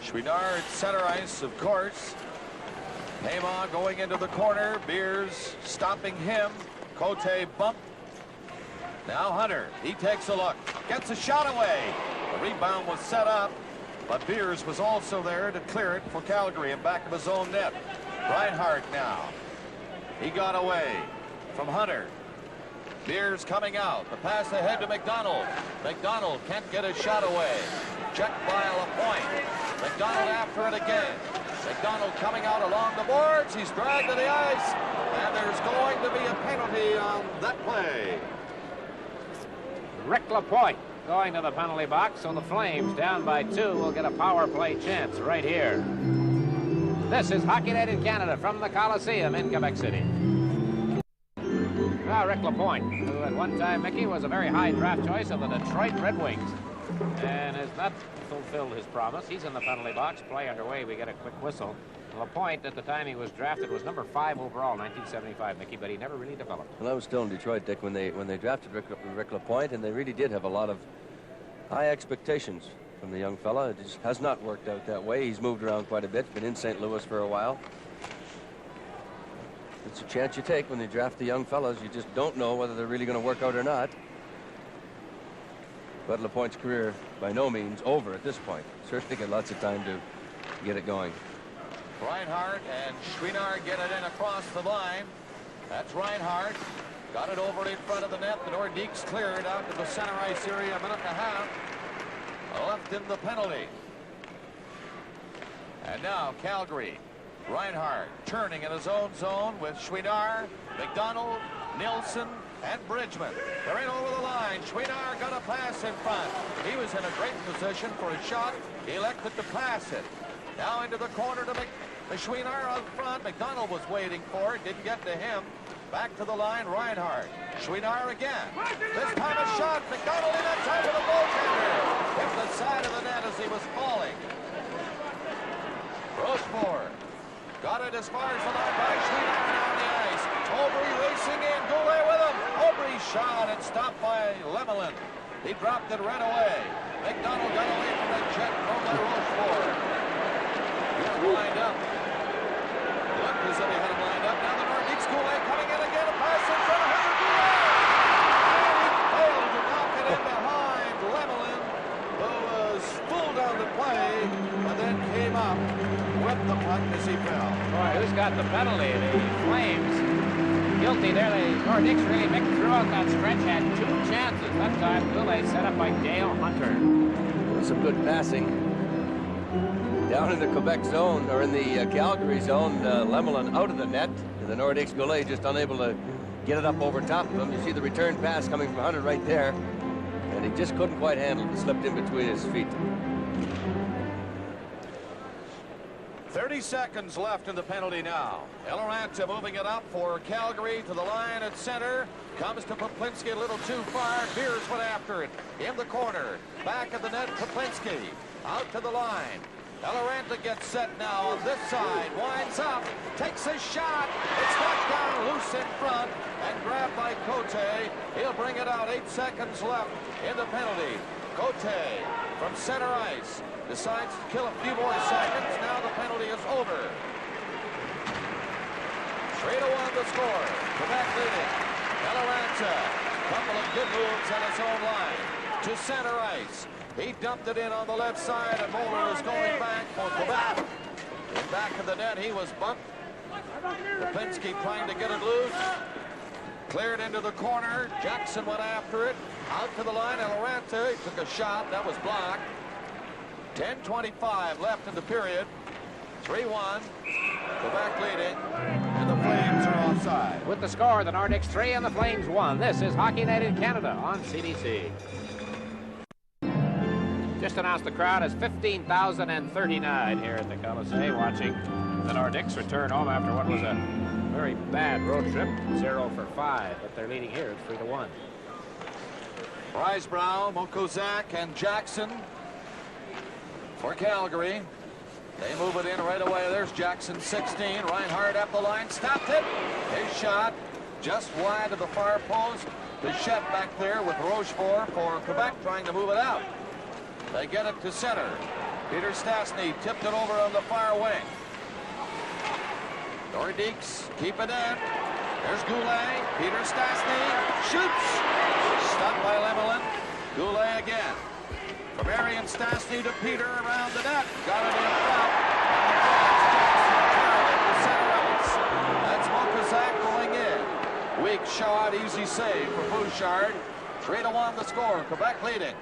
Chouinard center ice, of course. Paiement going into the corner. Beers stopping him. Cote bump. Now Hunter. He takes a look. Gets a shot away. The rebound was set up, but Beers was also there to clear it for Calgary in back of his own net. Reinhardt now. He got away from Hunter. Beers coming out. The pass ahead to McDonald. McDonald can't get his shot away. Checked by Lapointe. McDonald after it again. McDonald coming out along the boards. He's dragged to the ice. And there's going to be a penalty on that play. Rick Lapointe going to the penalty box, so the Flames, down by 2, will get a power play chance right here. This is Hockey Night in Canada from the Coliseum in Quebec City. Now, Rick Lapointe, who at one time, Mickey, was a very high draft choice of the Detroit Red Wings and has not fulfilled his promise. He's in the penalty box. Play underway. We get a quick whistle. Lapointe, at the time he was drafted, was number 5 overall, 1975, Mickey, but he never really developed. Well, I was still in Detroit, Dick, when they drafted Rick Lapointe, and they really did have a lot of high expectations from the young fella. It just has not worked out that way. He's moved around quite a bit, been in St. Louis for a while. It's a chance you take when they draft the young fellas. You just don't know whether they're really going to work out or not. But Lapointe's career by no means over at this point. Certainly got lots of time to get it going. Reinhardt and Chouinard get it in across the line. That's Reinhardt. Got it over in front of the net. The Nordiques cleared out to the center ice area. A minute and a half left in the penalty. And now Calgary. Reinhardt turning in his own zone with Chouinard, McDonald, Nielsen, and Bridgman. They're in over the line. Chouinard got a pass in front. He was in a great position for a shot. He elected to pass it. Now into the corner to Chouinard out front. McDonald was waiting for it. Didn't get to him. Back to the line, Reinhardt. Chouinard again. This time a shot. McDonald in on top of the goaltender. Hit the side of the net as he was falling. Rochefort got it as far as the line by Chouinard on the ice. Aubry racing in. Goulet with him. Aubry shot and stopped by Lemelin. He dropped it right away. McDonald got away from the check from by Rochefort. Lined up. Looked as if he had him lined up. Now the Nordiques Goulet coming in again. A pass in front of Hunter Goulet. And he failed to knock it in behind Lemelin, who was pulled down the play and then came up with the puck as he fell. Boy, who's got the penalty? The Flames. Guilty there. The Nordiques really making throughout that stretch. Had 2 chances. That time Goulet set up by Dale Hunter. Some good passing. Down in the Quebec zone, or in the Calgary zone, Lemelin out of the net. And the Nordiques Goulet just unable to get it up over top of him. You see the return pass coming from Hunter right there. And he just couldn't quite handle it. It slipped in between his feet. 30 seconds left in the penalty now. Eloranta moving it up for Calgary to the line at center. Comes to Poplinski a little too far. Beers went after it. In the corner. Back of the net, Poplinski. Out to the line. Eloranta gets set now on this side. Winds up. Takes a shot. It's knocked down loose in front and grabbed by Cote. He'll bring it out. 8 seconds left in the penalty. Cote from center ice decides to kill a few more seconds. Now the penalty is over. 3-1 the score. Quebec leading. Eloranta, couple of good moves on his own line to center ice. He dumped it in on the left side, and Moeller is going back for Quebec. In back of the net, he was bumped. Poplinski trying to get it loose. Cleared into the corner. Jackson went after it. Out to the line. Eloranta, he took a shot. That was blocked. 10:25 left in the period. 3-1. Quebec leading. And the Flames are offside. With the score, the Nordiques 3 and the Flames 1. This is Hockey Night in Canada on CBC. Just announced the crowd is 15,039 here at the Coliseum watching the Nordiques return home after what was a very bad road trip. 0 for 5, but they're leading here. It's 3-1. Breisbrow, Mokozak, and Jackson for Calgary. They move it in right away. There's Jackson, 16. Reinhardt up the line, stopped it. His shot just wide of the far post. Bichette back there with Rochefort for Quebec trying to move it out. They get it to center. Peter Stastny tipped it over on the far wing. Nordiques keep it in. There's Goulet. Peter Stastny shoots. Stopped by Lemelin. Goulet again. From Arian Stastny to Peter around the net. Got it in front. That's Mokozak going in. Weak shot, easy save for Bouchard. 3-1 the score. Quebec leading.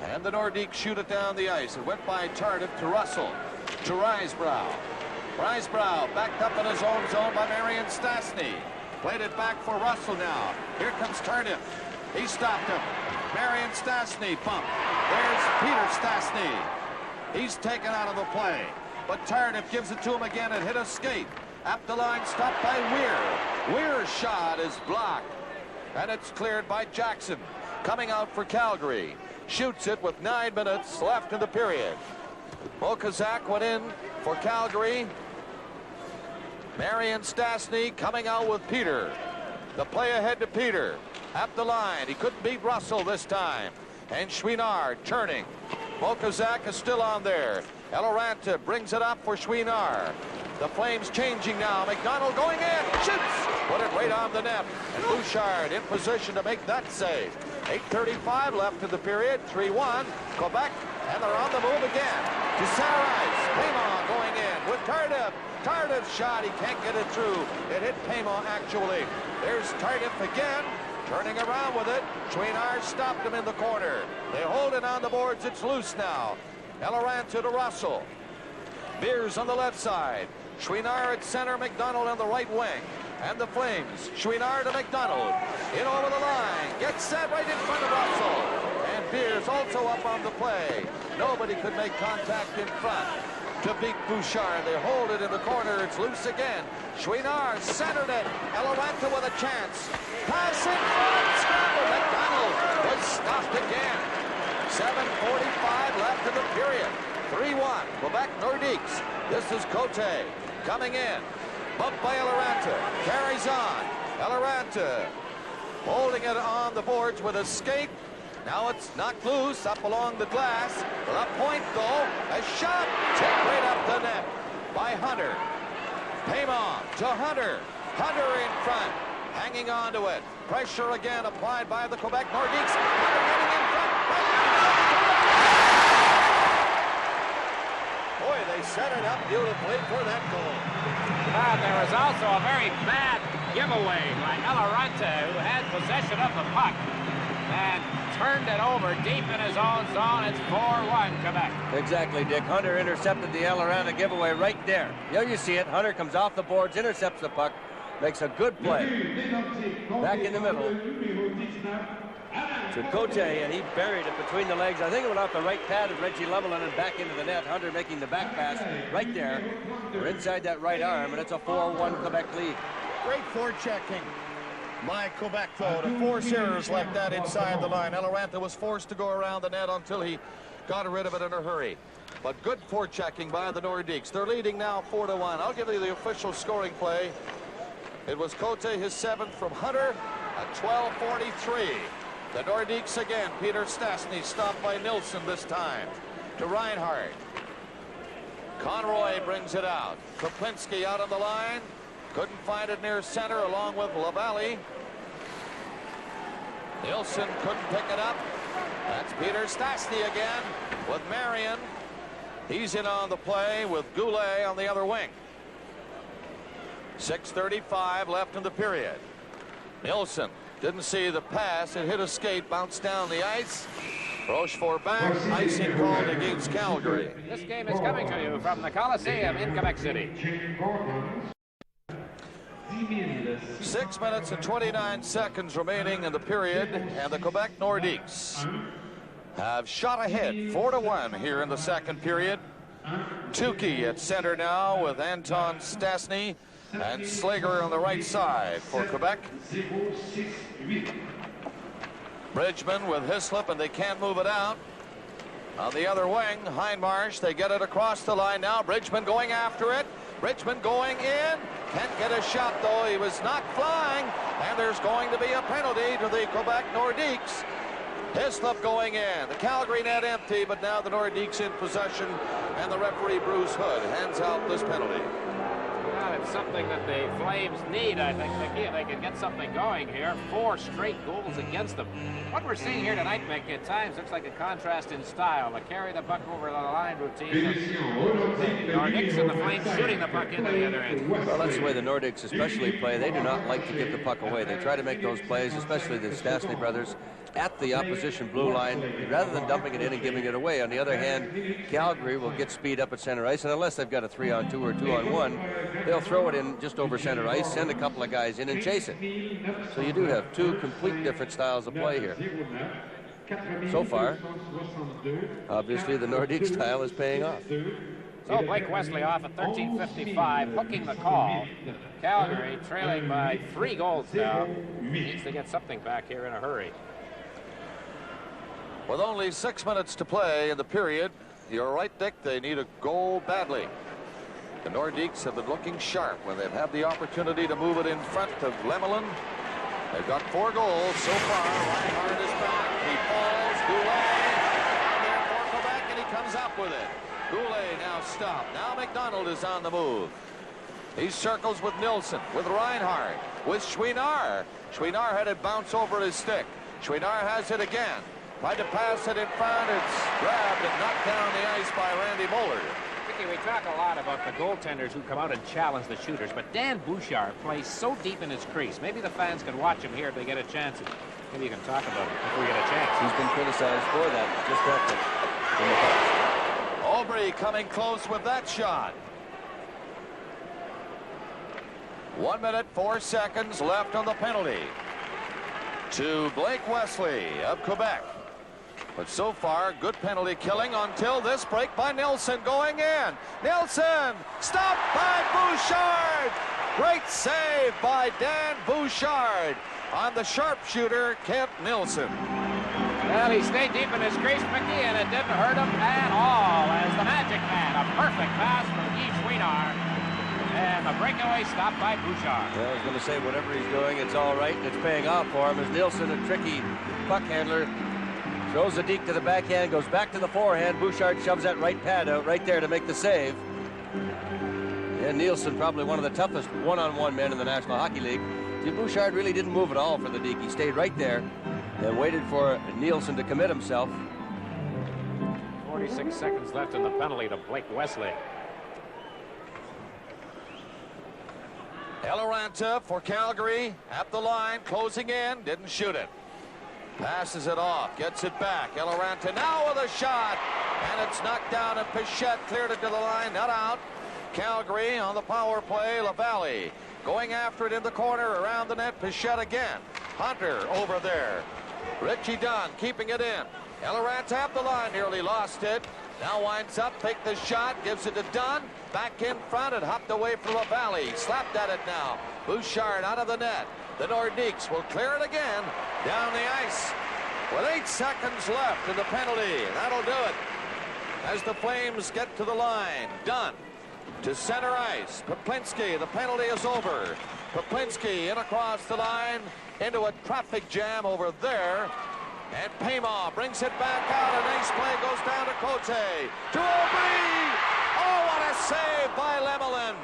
And the Nordiques shoot it down the ice. It went by Tardif to Russell. To Risebrow. Risebrow backed up in his own zone by Marion Stastny. Played it back for Russell now. Here comes Tardif. He stopped him. Marion Stastny bump. There's Peter Stastny. He's taken out of the play. But Tardif gives it to him again and hit a skate. Up the line, stopped by Weir. Weir's shot is blocked. And it's cleared by Jackson. Coming out for Calgary. Shoots it with 9 minutes left in the period. Mokozak went in for Calgary. Marion Stastny coming out with Peter. The play ahead to Peter. Up the line. He couldn't beat Russell this time. And Chouinard turning. Mokozak is still on there. Eloranta brings it up for Chouinard. The Flames changing now. McDonald going in. Shoots. Put it right on the net. And Bouchard in position to make that save. 8:35 left in the period. 3-1. Quebec. And they're on the move again. To center ice. Paymon going in with Tardif. Tardif's shot. He can't get it through. It hit Paymon actually. There's Tardif again. Turning around with it. Chouinard stopped him in the corner. They hold it on the boards. It's loose now. Eloranta to Russell. Beers on the left side. Chouinard at center. McDonald on the right wing. And the Flames. Chouinard to McDonald. In over the line. Gets set right in front of Russell. And Beers also up on the play. Nobody could make contact in front to beat Bouchard. They hold it in the corner. It's loose again. Chouinard centered it. Eloranta with a chance. Pass in front. Scramble. McDonald was stopped again. 7:45 left in the period. 3-1. Quebec Nordiques. This is Cote coming in. Bumped by Eloranta. Carries on. Eloranta holding it on the boards with a skate. Now it's knocked loose up along the glass. The point goal. A shot. Tipped right up the net by Hunter. Paymon to Hunter. Hunter in front. Hanging on to it. Pressure again applied by the Quebec Nordiques. Hunter getting in front. Boy, they set it up beautifully for that goal. But there was also a very bad giveaway by Eloranta, who had possession of the puck and turned it over deep in his own zone. It's 4-1 Quebec. Exactly, Dick. Hunter intercepted the Eloranta giveaway right there. There you see it. Hunter comes off the boards, intercepts the puck, makes a good play. Back in the middle. to Cote, and he buried it between the legs. I think it went off the right pad of Reggie Lemelin and back into the net. Hunter making the back pass right there. We're inside that right arm, and it's a 4-1 Quebec lead. Great forechecking by Quebec, though, to force errors like that inside the line. Eloranta was forced to go around the net until he got rid of it in a hurry. But good forechecking by the Nordiques. They're leading now 4-1. I'll give you the official scoring play. It was Cote, his 7th from Hunter at 12:43. The Nordiques again. Peter Stastny stopped by Nilsson this time to Reinhardt. Conroy brings it out. Kroplinski out on the line. Couldn't find it near center along with Lavallee. Nilsson couldn't pick it up. That's Peter Stastny again with Marion. He's in on the play with Goulet on the other wing. 6:35 left in the period. Nilsson didn't see the pass. It hit a skate, bounced down the ice. Rochefort back. Icing called against Calgary. This game is coming to you from the Coliseum in Quebec City. 6 minutes and 29 seconds remaining in the period, and the Quebec Nordiques have shot ahead 4-1 here in the second period. Tukey at center now with Anton Stastny and Slager on the right side for Quebec. Bridgman with Hislop, and they can't move it out. On the other wing, Hindmarsh, they get it across the line now. Bridgman going after it. Bridgman going in. Can't get a shot, though. He was not flying. And there's going to be a penalty to the Quebec Nordiques. Hislop going in. The Calgary net empty, but now the Nordiques in possession. And the referee, Bruce Hood, hands out this penalty. Well, it's something that the Flames need, I think, Mickey, if they can get something going here. 4 straight goals against them. What we're seeing here tonight, Mick, at times looks like a contrast in style. The carry the puck over the line routine of the Nordiques and the Flames shooting the puck into the other end. Well, that's the way the Nordiques especially play. They do not like to give the puck away. They try to make those plays, especially the Stastny brothers, at the opposition blue line rather than dumping it in and giving it away. On the other hand, Calgary will get speed up at center ice, and unless they've got a 3-on-2 or 2-on-1, they'll throw it in just over center ice, send a couple of guys in and chase it. So you do have 2 complete different styles of play here. So far, obviously the Nordique style is paying off. So Blake Wesley off at 13:55, hooking the call. Calgary trailing by 3 goals now. Needs to get something back here in a hurry. With only 6 minutes to play in the period, you're right, Dick, they need a goal badly. The Nordiques have been looking sharp when they've had the opportunity to move it in front of Lemelin. They've got 4 goals so far. Reinhardt is back. He falls. Goulet down there for Quebec, and he comes up with it. Goulet now stopped. Now McDonald is on the move. He circles with Nilsson, with Reinhardt, with Chouinard. Chouinard had it bounce over his stick. Chouinard has it again. Tried to pass it in front. It's grabbed and knocked down the ice by Randy Moeller. We talk a lot about the goaltenders who come out and challenge the shooters, but Dan Bouchard plays so deep in his crease. Maybe the fans can watch him here if they get a chance. Maybe you can talk about it if we get a chance. He's been criticized for that, just that. Aubry coming close with that shot. 1 minute, 4 seconds left on the penalty to Blake Wesley of Quebec. But so far, good penalty killing until this break by Nilsson going in. Nilsson stopped by Bouchard. Great save by Dan Bouchard on the sharpshooter, Kent Nilsson. Well, he stayed deep in his crease, Mickey, and it didn't hurt him at all as the Magic Man. A perfect pass from Guy Chouinard. And the breakaway stopped by Bouchard. Well, I was going to say, whatever he's doing, it's all right, and it's paying off for him as Nilsson, a tricky puck handler, throws the deke to the backhand, goes back to the forehand. Bouchard shoves that right pad out right there to make the save. And Nilsson, probably one of the toughest one-on-one men in the National Hockey League. See, Bouchard really didn't move at all for the deke. He stayed right there and waited for Nilsson to commit himself. 46 seconds left in the penalty to Blake Wesley. Eloranta for Calgary at the line, closing in, didn't shoot it. Passes it off, gets it back. Eloranta now with a shot, and it's knocked down, and Pichette cleared it to the line, not out. Calgary on the power play. Lavallee going after it in the corner around the net. Pichette again. Hunter over there. Richie Dunn keeping it in. Elleran tapped the line, nearly lost it. Now winds up, take the shot, gives it to Dunn. Back in front and hopped away from LaValle. Slapped at it now. Bouchard out of the net. The Nordiques will clear it again down the ice with 8 seconds left in the penalty. That'll do it. As the Flames get to the line, Dunn to center ice. Poplinski, the penalty is over. Poplinski in across the line into a traffic jam over there. And Payma brings it back out. A nice play goes down to Cote. To Aubry. Oh, what a save by Lemelin.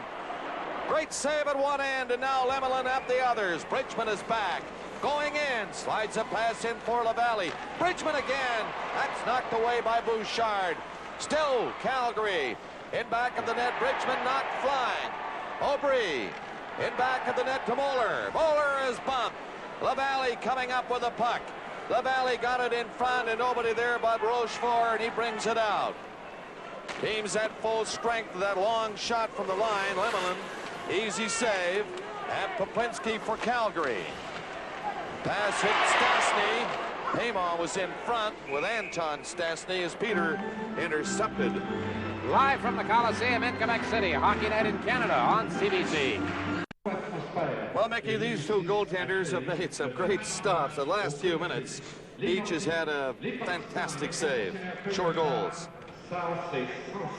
Great save at one end, and now Lemelin at the others. Bridgman is back. Going in. Slides a pass in for LaValle. Bridgman again. That's knocked away by Bouchard. Still Calgary. In back of the net, Bridgman not flying. Aubry in back of the net to Moeller. Moeller is bumped. LaValle coming up with the puck. LaValle got it in front and nobody there but Rochefort, and he brings it out. Teams at full strength. That long shot from the line. Lemelin, easy save. And Poplinski for Calgary. Pass hit Stastny. Payma was in front with Anton Stastny as Peter intercepted. Live from the Coliseum in Quebec City, Hockey Night in Canada on CBC. Well, Mickey, these two goaltenders have made some great stops. The last few minutes, each has had a fantastic save. Sure goals.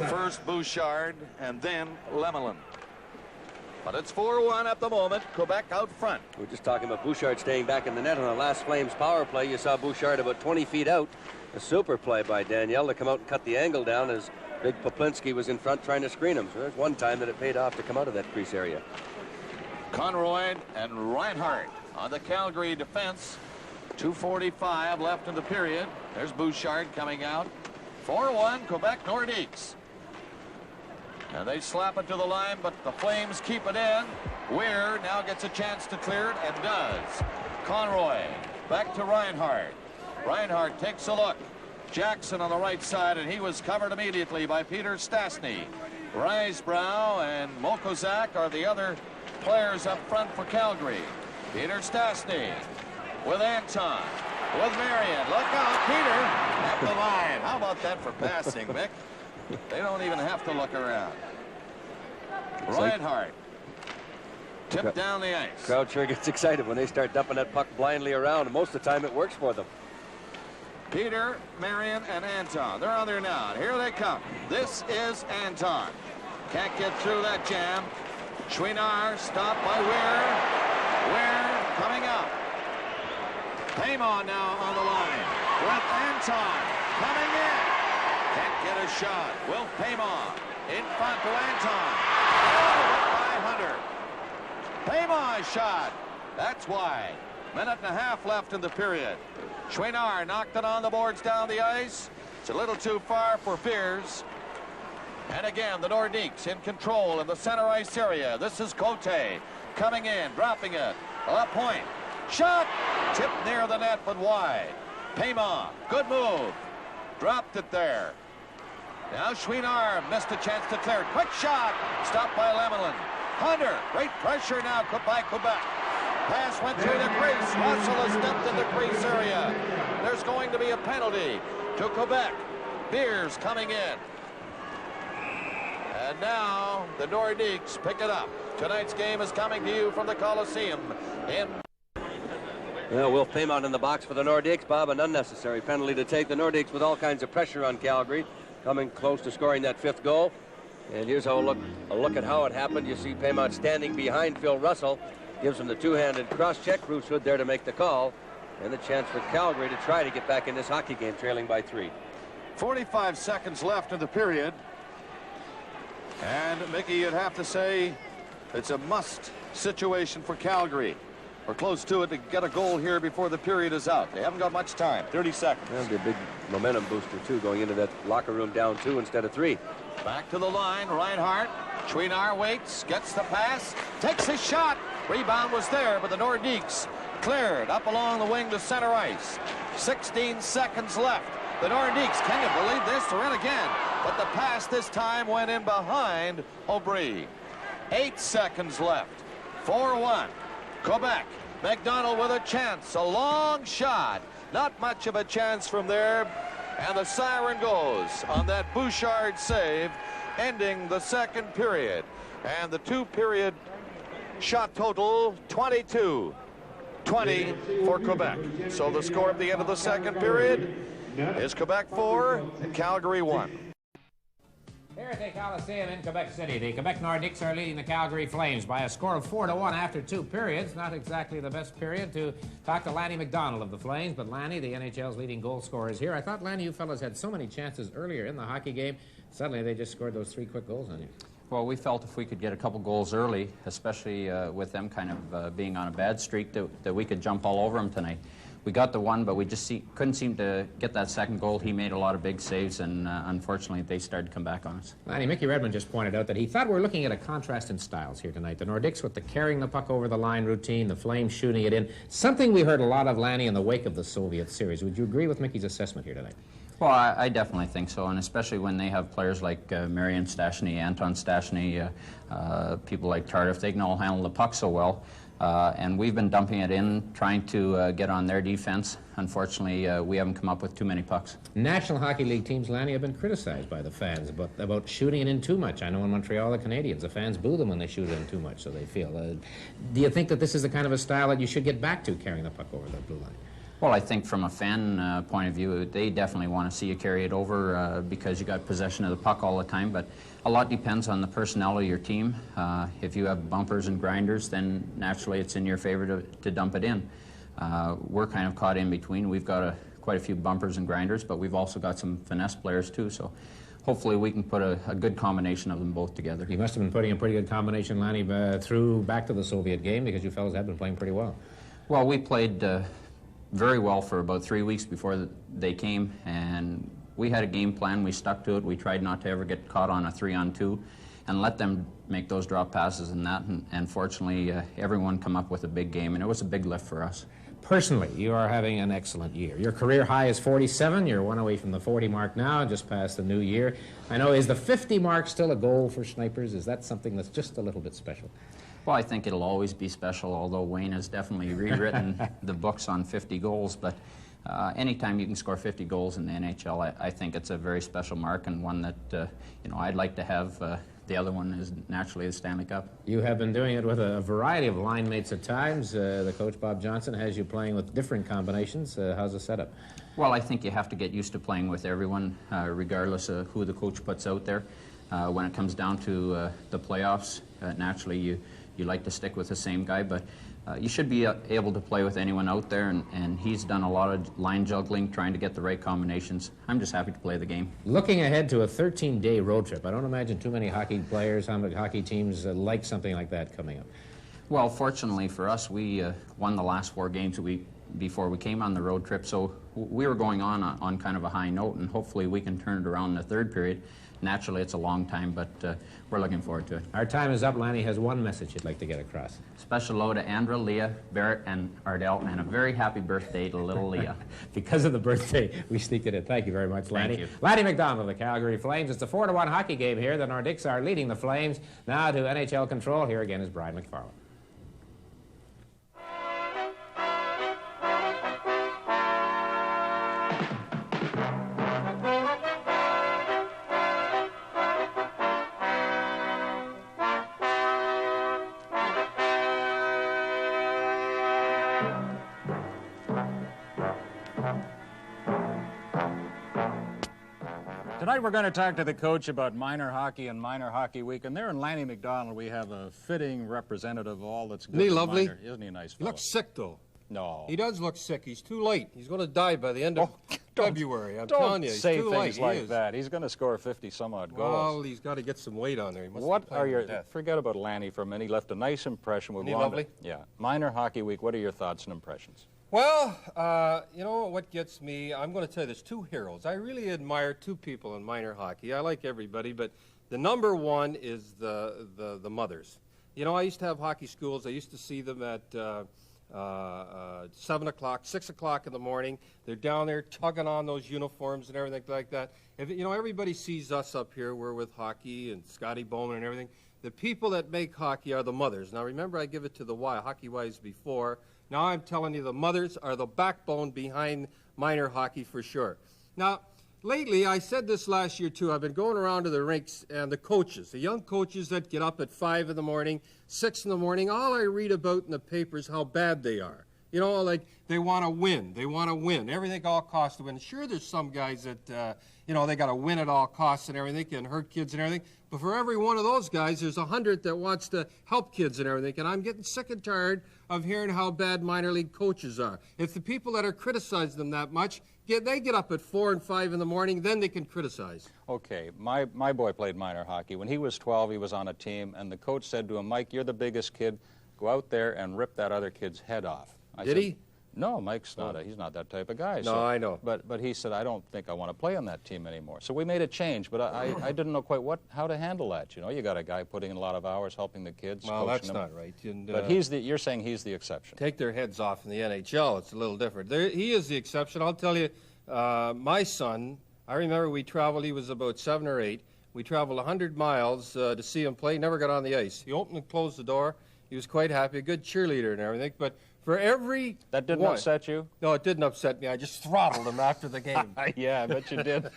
First Bouchard and then Lemelin. But it's 4-1 at the moment. Quebec out front. We're just talking about Bouchard staying back in the net on the last Flames power play. You saw Bouchard about 20 feet out. A super play by Danielle to come out and cut the angle down as big Poplinski was in front trying to screen him. So there's one time that it paid off to come out of that crease area. Conroy and Reinhardt on the Calgary defense. 2:45 left in the period. There's Bouchard coming out. 4-1 Quebec Nordiques. And they slap it to the line, but the Flames keep it in. Weir now gets a chance to clear it and does. Conroy back to Reinhardt. Reinhardt takes a look. Jackson on the right side, and he was covered immediately by Peter Stastny. Risebrow and Mokozak are the other players up front for Calgary. Peter Stastny with Anton, with Marion. Look out, Peter at the line. How about that for passing, Mick? They don't even have to look around. Reinhardt tipped down the ice. Crowd sure gets excited when they start dumping that puck blindly around, and most of the time it works for them. Peter, Marion, and Anton. They're on there now. And here they come. This is Anton. Can't get through that jam. Chouinard stopped by Weir. Weir coming up. Payma now on the line with Anton coming in. Can't get a shot. Will Payma in front to Anton. Oh, by Hunter. Payma shot. That's wide. Minute and a half left in the period. Chouinard knocked it on the boards down the ice. It's a little too far for Beers. And again, the Nordiques in control in the center ice area. This is Cote coming in, dropping it. A point. Shot! Tipped near the net, but wide. Payma, good move. Dropped it there. Now Chouinard missed a chance to clear it. Quick shot! Stopped by Lemelin. Hunter, great pressure now by Quebec. Pass went through the crease. Russell has stepped in the crease area. There's going to be a penalty to Quebec. Beers coming in. And now the Nordiques pick it up. Tonight's game is coming to you from the Coliseum in... Well, Will Payma in the box for the Nordiques, Bob. An unnecessary penalty to take. The Nordiques with all kinds of pressure on Calgary, coming close to scoring that 5th goal. And here's a look at how it happened. You see Payma standing behind Phil Russell. Gives him the two-handed cross-check. Bruce Hood there to make the call. And the chance for Calgary to try to get back in this hockey game, trailing by 3. 45 seconds left in the period. And, Mickey, you'd have to say it's a must situation for Calgary. We're close to it to get a goal here before the period is out. They haven't got much time. 30 seconds. That'll be a big momentum booster, too, going into that locker room down 2 instead of 3. Back to the line. Reinhardt. Chouinard waits. Gets the pass. Takes his shot. Rebound was there, but the Nordiques cleared up along the wing to center ice. 16 seconds left. The Nordiques, can you believe this? They're in again. But the pass this time went in behind Aubry. 8 seconds left. 4-1. Quebec. McDonald with a chance. A long shot. Not much of a chance from there. And the siren goes on that Bouchard save, ending the second period. And the two-period shot total, 22-20 for Quebec. So the score at the end of the second period is Quebec 4 and Calgary 1. Here at the Coliseum in Quebec City, the Quebec Nordiques are leading the Calgary Flames by a score of 4-1 after two periods. Not exactly the best period to talk to Lanny McDonald of the Flames, but Lanny, the NHL's leading goal scorer, is here. I thought, Lanny, you fellas had so many chances earlier in the hockey game. Suddenly they just scored those 3 quick goals on you. Well, we felt if we could get a couple goals early, especially with them kind of being on a bad streak, that we could jump all over them tonight. We got the one, but we just couldn't seem to get that second goal. He made a lot of big saves, and unfortunately, they started to come back on us. Lanny, Mickey Redmond just pointed out that he thought we were looking at a contrast in styles here tonight. The Nordiques with the carrying the puck over the line routine, the Flames shooting it in. Something we heard a lot of, Lanny, in the wake of the Soviet series. Would you agree with Mickey's assessment here tonight? Well, I definitely think so, and especially when they have players like Marian Stastny, Anton Stastny, people like Tardif, they can all handle the puck so well. And we've been dumping it in, trying to get on their defense. Unfortunately, we haven't come up with too many pucks. National Hockey League teams, Lanny, have been criticized by the fans about shooting it in too much. I know in Montreal, the Canadiens, the fans boo them when they shoot it in too much, so they feel. Do you think that this is the kind of a style that you should get back to, carrying the puck over the blue line? Well, I think from a fan point of view, they definitely want to see you carry it over because you got possession of the puck all the time, but a lot depends on the personnel of your team. If you have bumpers and grinders, then naturally it's in your favor to dump it in. We're kind of caught in between. We've got quite a few bumpers and grinders, but we've also got some finesse players too, so hopefully we can put a good combination of them both together. You must have been putting a pretty good combination, Lanny, through back to the Soviet game, because you fellas have been playing pretty well. Well, we played very well for about 3 weeks before they came, and we had a game plan. We stuck to it. We tried not to ever get caught on a 3-on-2 and let them make those drop passes and that, and fortunately everyone come up with a big game, and it was a big lift for us. Personally, you are having an excellent year. Your career high is 47. You're one away from the 40 mark now, just past the new year. I know, is the 50 mark still a goal for snipers? Is that something that's just a little bit special? Well, I think it'll always be special, although Wayne has definitely rewritten the books on 50 goals. But anytime you can score 50 goals in the NHL, I think it's a very special mark, and one that I'd like to have. The other one is naturally the Stanley Cup. You have been doing it with a variety of line mates at times. The coach, Bob Johnson, has you playing with different combinations. How's the setup? Well, I think you have to get used to playing with everyone, regardless of who the coach puts out there. When it comes down to the playoffs, naturally you like to stick with the same guy, but you should be able to play with anyone out there, and he's done a lot of line juggling, trying to get the right combinations. I'm just happy to play the game. Looking ahead to a 13-day road trip, I don't imagine too many hockey players, hockey teams like something like that coming up. Well, fortunately for us, we won the last 4 games before we came on the road trip, so we were going on kind of a high note, and hopefully we can turn it around in the third period. Naturally, it's a long time, but we're looking forward to it. Our time is up. Lanny has one message you'd like to get across. Special hello to Andra, Leah, Barrett, and Ardell, and a very happy birthday to little Leah. Because of the birthday, we sneaked it in. Thank you very much, Lanny. Thank you. Lanny McDonald of the Calgary Flames. It's a 4-1 hockey game here. The Nordiques are leading the Flames. Now to NHL control. Here again is Brian McFarland. Tonight we're going to talk to the coach about minor hockey and minor hockey week, and there in Lanny McDonald we have a fitting representative of all that's good. Isn't he lovely? Minor. Isn't he a nice He fellow? looks sick, though. No. He does look sick. He's too late. He's going to die by the end of February. I'm Don't telling you, he's say too things late. like He is. that. He's going to score 50-some-odd goals. Well, he's got to get some weight on there. He must be What playing are to your... death. Forget about Lanny for a minute. He left a nice impression with Isn't he Wanda. lovely? Yeah. Minor hockey week, what are your thoughts and impressions? Well, you know what gets me? I'm going to tell you, there's 2 heroes. I really admire 2 people in minor hockey. I like everybody, but the number one is the mothers. You know, I used to have hockey schools. I used to see them at 7 o'clock, 6 o'clock in the morning. They're down there tugging on those uniforms and everything like that. If, you know, everybody sees us up here. We're with hockey and Scotty Bowman and everything. The people that make hockey are the mothers. Now, remember, I give it to the Hockey Wives before. Now I'm telling you, the mothers are the backbone behind minor hockey for sure. Now, lately, I said this last year too, I've been going around to the rinks and the coaches, the young coaches that get up at 5 in the morning, 6 in the morning, all I read about in the paper is how bad they are. You know, like they want to win. They want to win. Everything all costs to win. Sure, there's some guys that, you know, they got to win at all costs and everything and hurt kids and everything. But for every one of those guys, there's 100 that wants to help kids and everything. And I'm getting sick and tired of hearing how bad minor league coaches are. If the people that are criticizing them that much, they get up at 4 and 5 in the morning, then they can criticize. Okay, my boy played minor hockey. When he was 12, he was on a team, and the coach said to him, Mike, you're the biggest kid. Go out there and rip that other kid's head off. Did he? No, Mike's not. He's not that type of guy. No, I know. But he said, I don't think I want to play on that team anymore. So we made a change, but I didn't know quite how to handle that. You know, you got a guy putting in a lot of hours helping the kids. Well, that's them. not right. And, but you're saying he's the exception. Take their heads off in the NHL. It's a little different. He is the exception. I'll tell you, my son, I remember we traveled, he was about 7 or 8. We traveled 100 miles to see him play, never got on the ice. He opened and closed the door. He was quite happy, a good cheerleader and everything, but for every That didn't upset you? No, it didn't upset me. I just throttled him after the game. Yeah, I bet you did.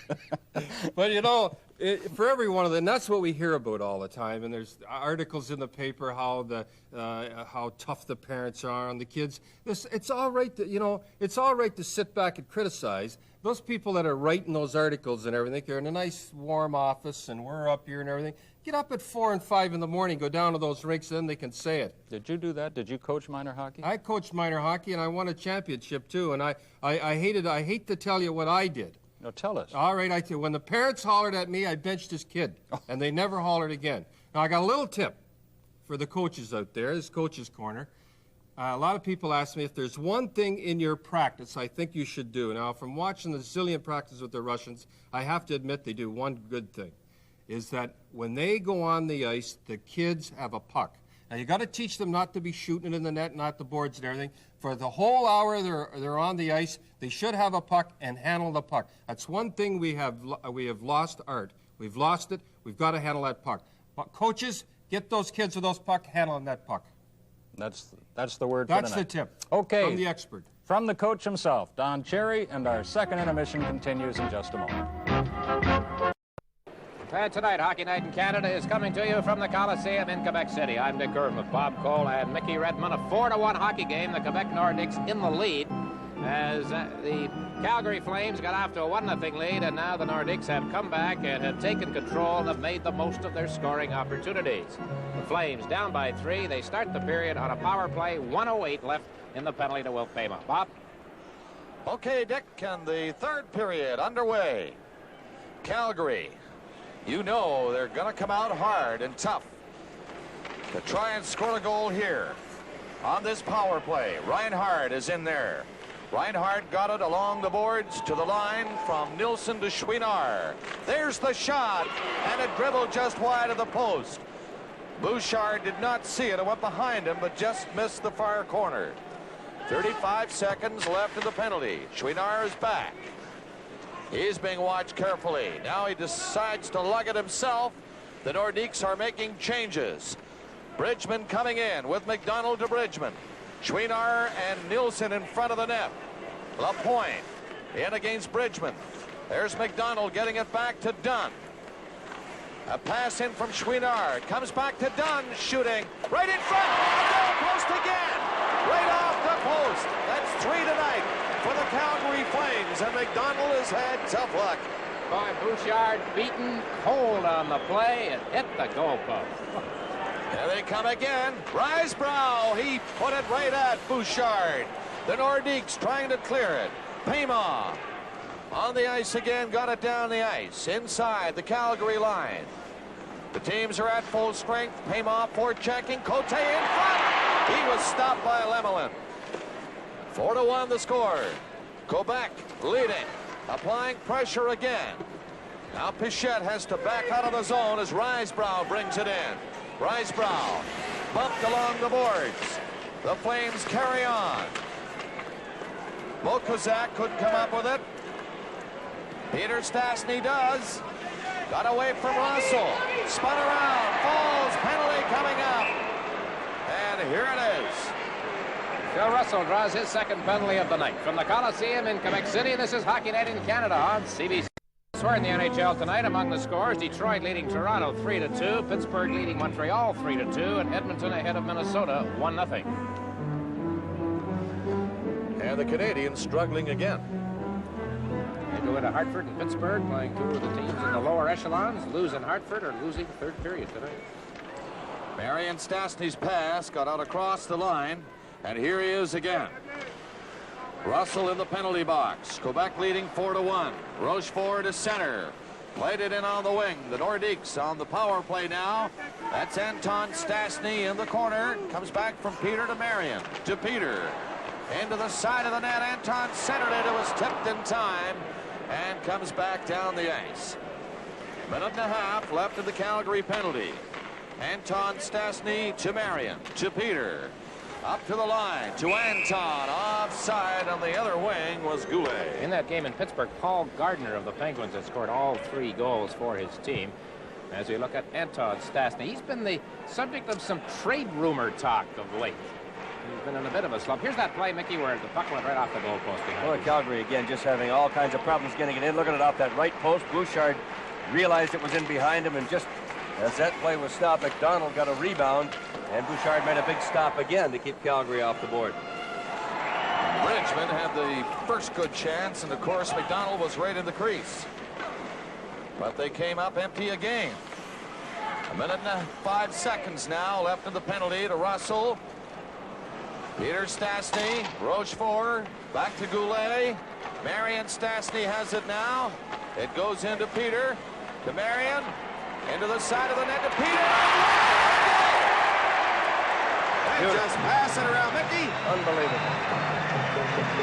But, you know, for every one of them, that's what we hear about all the time, and there's articles in the paper how tough the parents are on the kids. It's all right to, you know, it's all right to sit back and criticize. Those people that are writing those articles and everything, they're in a nice warm office, and we're up here and everything. Get up at 4 and 5 in the morning, go down to those rinks, then they can say it. Did you do that? Did you coach minor hockey? I coached minor hockey, and I won a championship too. And I hate to tell you what I did. No, tell us. All right, when the parents hollered at me, I benched this kid, and they never hollered again. Now I got a little tip for the coaches out there. This Coach's Corner. A lot of people ask me if there's one thing in your practice I think you should do. Now, from watching the zillion practice with the Russians, I have to admit they do one good thing. Is that when they go on the ice, the kids have a puck. Now, you got to teach them not to be shooting it in the net, not the boards and everything. For the whole hour they're on the ice, they should have a puck and handle the puck. That's one thing we have lost, Art. We've lost it. We've got to handle that puck. But coaches, get those kids with those puck, handling that puck. That's the word for tonight. That's the tip. Okay. From the expert. From the coach himself, Don Cherry, and our second intermission continues in just a moment. And tonight, Hockey Night in Canada is coming to you from the Coliseum in Quebec City. I'm Dick Irvin with Bob Cole and Mickey Redmond. A 4-1 hockey game. The Quebec Nordiques in the lead as the Calgary Flames got off to a 1-0 lead, and now the Nordiques have come back and have taken control and have made the most of their scoring opportunities. The Flames down by 3. They start the period on a power play. 1:08 left in the penalty to Wilk Payma. Bob? Okay, Dick, and the third period underway. Calgary. You know they're going to come out hard and tough to try and score a goal here on this power play. Reinhardt is in there. Reinhardt got it along the boards to the line from Nilsson to Chouinard. There's the shot, and it dribbled just wide of the post. Bouchard did not see it. It went behind him, but just missed the far corner. 35 seconds left in the penalty. Chouinard is back. He's being watched carefully. Now he decides to lug it himself. The Nordiques are making changes. Bridgman coming in with McDonald to Bridgman. Chouinard and Nilsson in front of the net. Lapointe in against Bridgman. There's McDonald getting it back to Dunn. A pass in from Chouinard. Comes back to Dunn, shooting right in front. A goal post again. Right off the post. That's 3 tonight for the Calgary Flames, and McDonald has had tough luck. Boy, Bouchard beaten cold on the play and hit the goalpost. There they come again. Risebrow, he put it right at Bouchard. The Nordiques trying to clear it. Payma on the ice again, got it down the ice inside the Calgary line. The teams are at full strength. Payma forechecking. Cote in front. He was stopped by Lemelin. 4-1 the score. Quebec leading, applying pressure again. Now Pichette has to back out of the zone as Risebrow brings it in. Risebrow bumped along the boards. The Flames carry on. Mokozak couldn't come up with it. Peter Stastny does. Got away from Russell. Spun around. Falls. Penalty coming up. And here it is. Phil Russell draws his second penalty of the night. From the Coliseum in Quebec City, this is Hockey Night in Canada on CBC. We're in the NHL tonight. Among the scores, Detroit leading Toronto 3-2, Pittsburgh leading Montreal 3-2, and Edmonton ahead of Minnesota 1-0. And the Canadians struggling again. They go into Hartford and Pittsburgh, playing two of the teams in the lower echelons. Lose in Hartford or losing third period tonight. Marion Stastny's pass got out across the line, and here he is again. Russell in the penalty box. Quebec leading 4-1. Rochefort to center. Played it in on the wing. The Nordiques on the power play now. That's Anton Stastny in the corner. Comes back from Peter to Marion. To Peter. Into the side of the net. Anton centered it. It was tipped in time and comes back down the ice. Minute and a half left of the Calgary penalty. Anton Stastny to Marion. To Peter. Up to the line, to Anton, offside on the other wing was Goulet. In that game in Pittsburgh, Paul Gardner of the Penguins had scored all 3 goals for his team. As we look at Anton Stastny, he's been the subject of some trade rumor talk of late. He's been in a bit of a slump. Here's that play, Mickey, where the puck went right off the goalpost behind him. Calgary, again, just having all kinds of problems getting it in. Looking at it off that right post. Bouchard realized it was in behind him, and just as that play was stopped, McDonald got a rebound. And Bouchard made a big stop again to keep Calgary off the board. Bridgman had the first good chance, and of course McDonald was right in the crease. But they came up empty again. A minute and 5 seconds now left in the penalty to Russell. Peter Stastny, Rochefort, back to Goulet. Marion Stastny has it now. It goes into Peter, to Marion, into the side of the net to Peter. Just pass it around, Mickey. Unbelievable.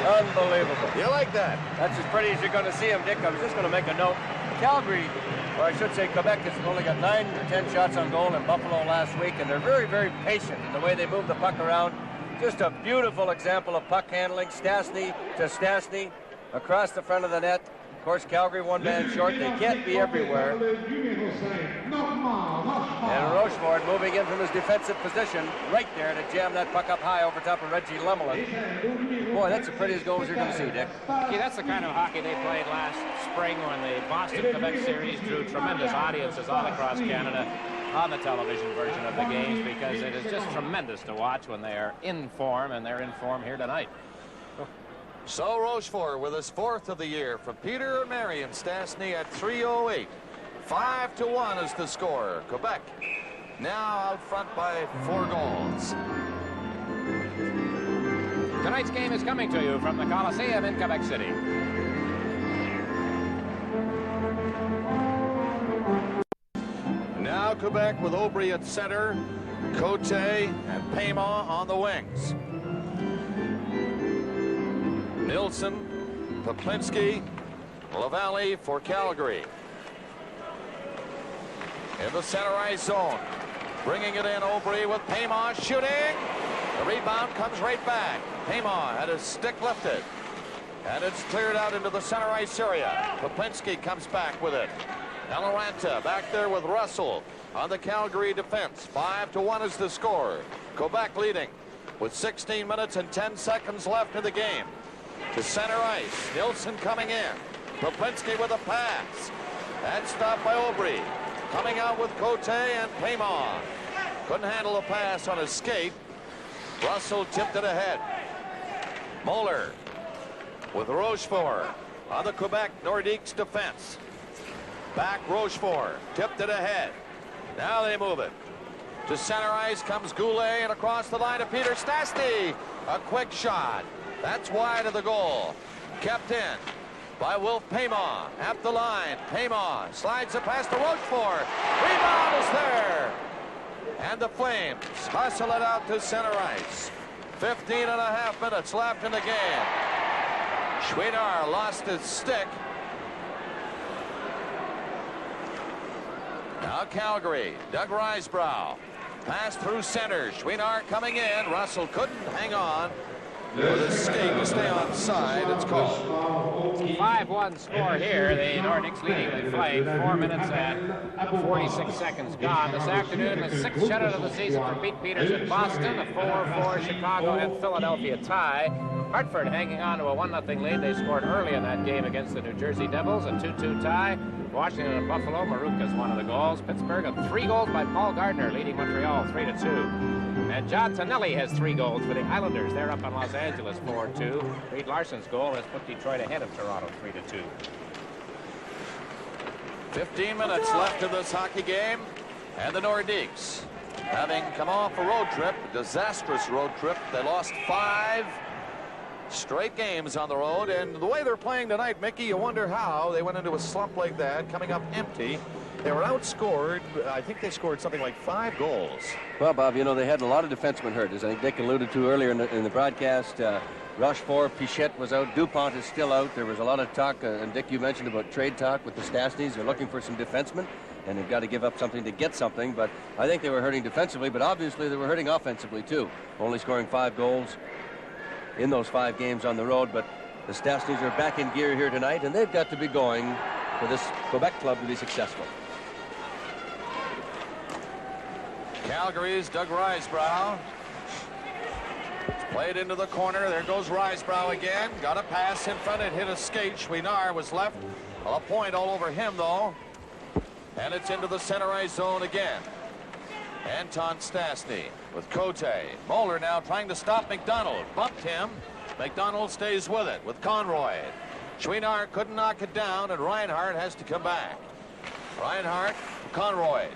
Unbelievable. You like that? That's as pretty as you're going to see him, Dick. I was just going to make a note. Calgary, or I should say Quebec, has only got 9 or 10 shots on goal in Buffalo last week, and they're very, very patient in the way they move the puck around. Just a beautiful example of puck handling. Stastny to Stastny across the front of the net. Of course, Calgary one man short. They can't be everywhere. And Rochefort moving in from his defensive position right there to jam that puck up high over top of Reggie Lemelin. Boy, that's the prettiest goal you're going to see, Dick. Yeah, that's the kind of hockey they played last spring when the Boston-Quebec series drew tremendous audiences all across Canada on the television version of the games, because it is just tremendous to watch when they are in form, and they're in form here tonight. So Rochefort with his 4th of the year from Peter and Marion Stastny at 3:08. 5-1 is the score. Quebec now out front by 4 goals. Tonight's game is coming to you from the Coliseum in Quebec City. Now Quebec with Aubry at center, Cote and Paiement on the wings. Nilsson, Poplinski, Lavallee for Calgary. In the center ice zone, bringing it in, Aubry with Paiement shooting. The rebound comes right back. Paiement had his stick lifted, and it's cleared out into the center ice area. Poplinski comes back with it. Eloranta back there with Russell on the Calgary defense. 5-1 is the score. Quebec leading with 16 minutes and 10 seconds left in the game. To center ice, Nilsson coming in. Poplinski with a pass. That's stopped by Aubry. Coming out with Cote and Paiement. Couldn't handle the pass on his skate. Russell tipped it ahead. Moeller with Rochefort on the Quebec Nordiques defense. Back Rochefort, tipped it ahead. Now they move it. To center ice comes Goulet, and across the line to Peter Stastny. A quick shot. That's wide of the goal. Kept in by Wolf Paiement. At the line, Paiement slides it past to Rochefort. Rebound is there. And the Flames hustle it out to center ice. 15.5 minutes left in the game. Chouinard lost his stick. Now Calgary, Doug Risebrough. Pass through center. Chouinard coming in. Russell couldn't hang on. with a skate to stay on side. It's called. 5-1 score here. The Nordiques leading the Flames. 4 minutes and 46 seconds gone. This afternoon, the 6th shutout of the season for Pete Peters in Boston. A 4-4 Chicago and Philadelphia tie. Hartford hanging on to a 1-0 lead. They scored early in that game against the New Jersey Devils. A 2-2 tie. Washington and Buffalo. Maruka's one of the goals. Pittsburgh, 3 goals by Paul Gardner, leading Montreal 3-2. And John Tonelli has 3 goals for the Islanders. They're up in Los Angeles 4-2. Reed Larson's goal has put Detroit ahead of Toronto 3-2. 15 minutes left in this hockey game, and the Nordiques, having come off a road trip, a disastrous road trip. They lost 5 straight games on the road, and the way they're playing tonight, Mickey, you wonder how they went into a slump like that, coming up empty. They were outscored. I think they scored something like 5 goals. Well, Bob, you know, they had a lot of defensemen hurt, as I think Dick alluded to earlier in the broadcast. Rochefort, Pichette was out. DuPont is still out. There was a lot of talk, and Dick, you mentioned about trade talk with the Stastnys. They're looking for some defensemen, and they've got to give up something to get something. But I think they were hurting defensively, but obviously they were hurting offensively, too. Only scoring 5 goals in those 5 games on the road. But the Stastnys are back in gear here tonight, and they've got to be going for this Quebec club to be successful. Calgary's Doug Risebrough. It's played into the corner. There goes Risebrough again. Got a pass in front. It hit a skate. Chouinard was left. A point all over him, though. And it's into the center ice zone again. Anton Stastny with Cote. Moeller now trying to stop McDonald. Bumped him. McDonald stays with it with Conroy. Chouinard couldn't knock it down, and Reinhart has to come back. Reinhart, Conroy.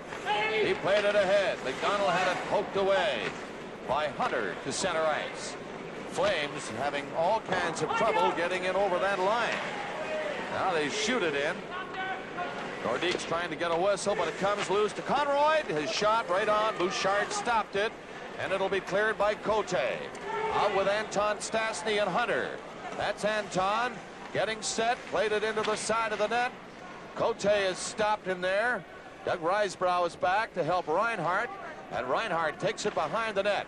He played it ahead. McDonald had it poked away by Hunter to center ice. Flames having all kinds of trouble getting in over that line. Now they shoot it in. Nordiques trying to get a whistle, but it comes loose to Conroy. His shot right on. Bouchard stopped it, and it'll be cleared by Cote. Out with Anton Stastny and Hunter. That's Anton getting set. Played it into the side of the net. Cote is stopped in there. Doug Risebrough is back to help Reinhart, and Reinhart takes it behind the net.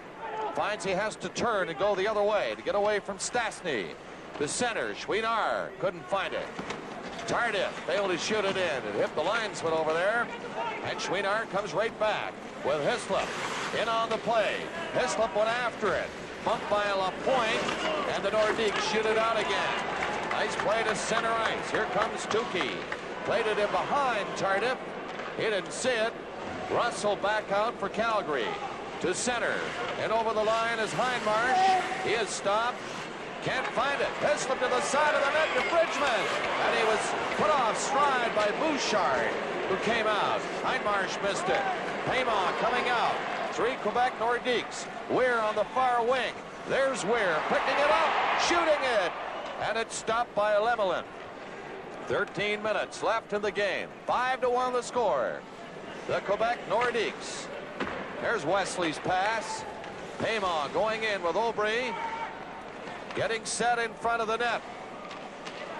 Finds he has to turn and go the other way to get away from Stastny. The center, Chouinard, couldn't find it. Tardif failed to shoot it in. It hit the linesman over there, and Chouinard comes right back with Hislop in on the play. Hislop went after it. Bumped by Lapointe, and the Nordiques shoot it out again. Nice play to center ice. Here comes Tukey. Played it in behind Tardif. He didn't see it. Russell back out for Calgary. To center. And over the line is Hindmarsh. He is stopped. Can't find it. Hislop to the side of the net to Bridgman. And he was put off stride by Bouchard, who came out. Hindmarsh missed it. Paiement coming out. 3 Quebec Nordiques. Weir on the far wing. There's Weir picking it up, shooting it. And it's stopped by Lemelin. 13 minutes left in the game. 5-1 the score. The Quebec Nordiques. There's Wesley's pass. Paiement going in with Aubry. Getting set in front of the net.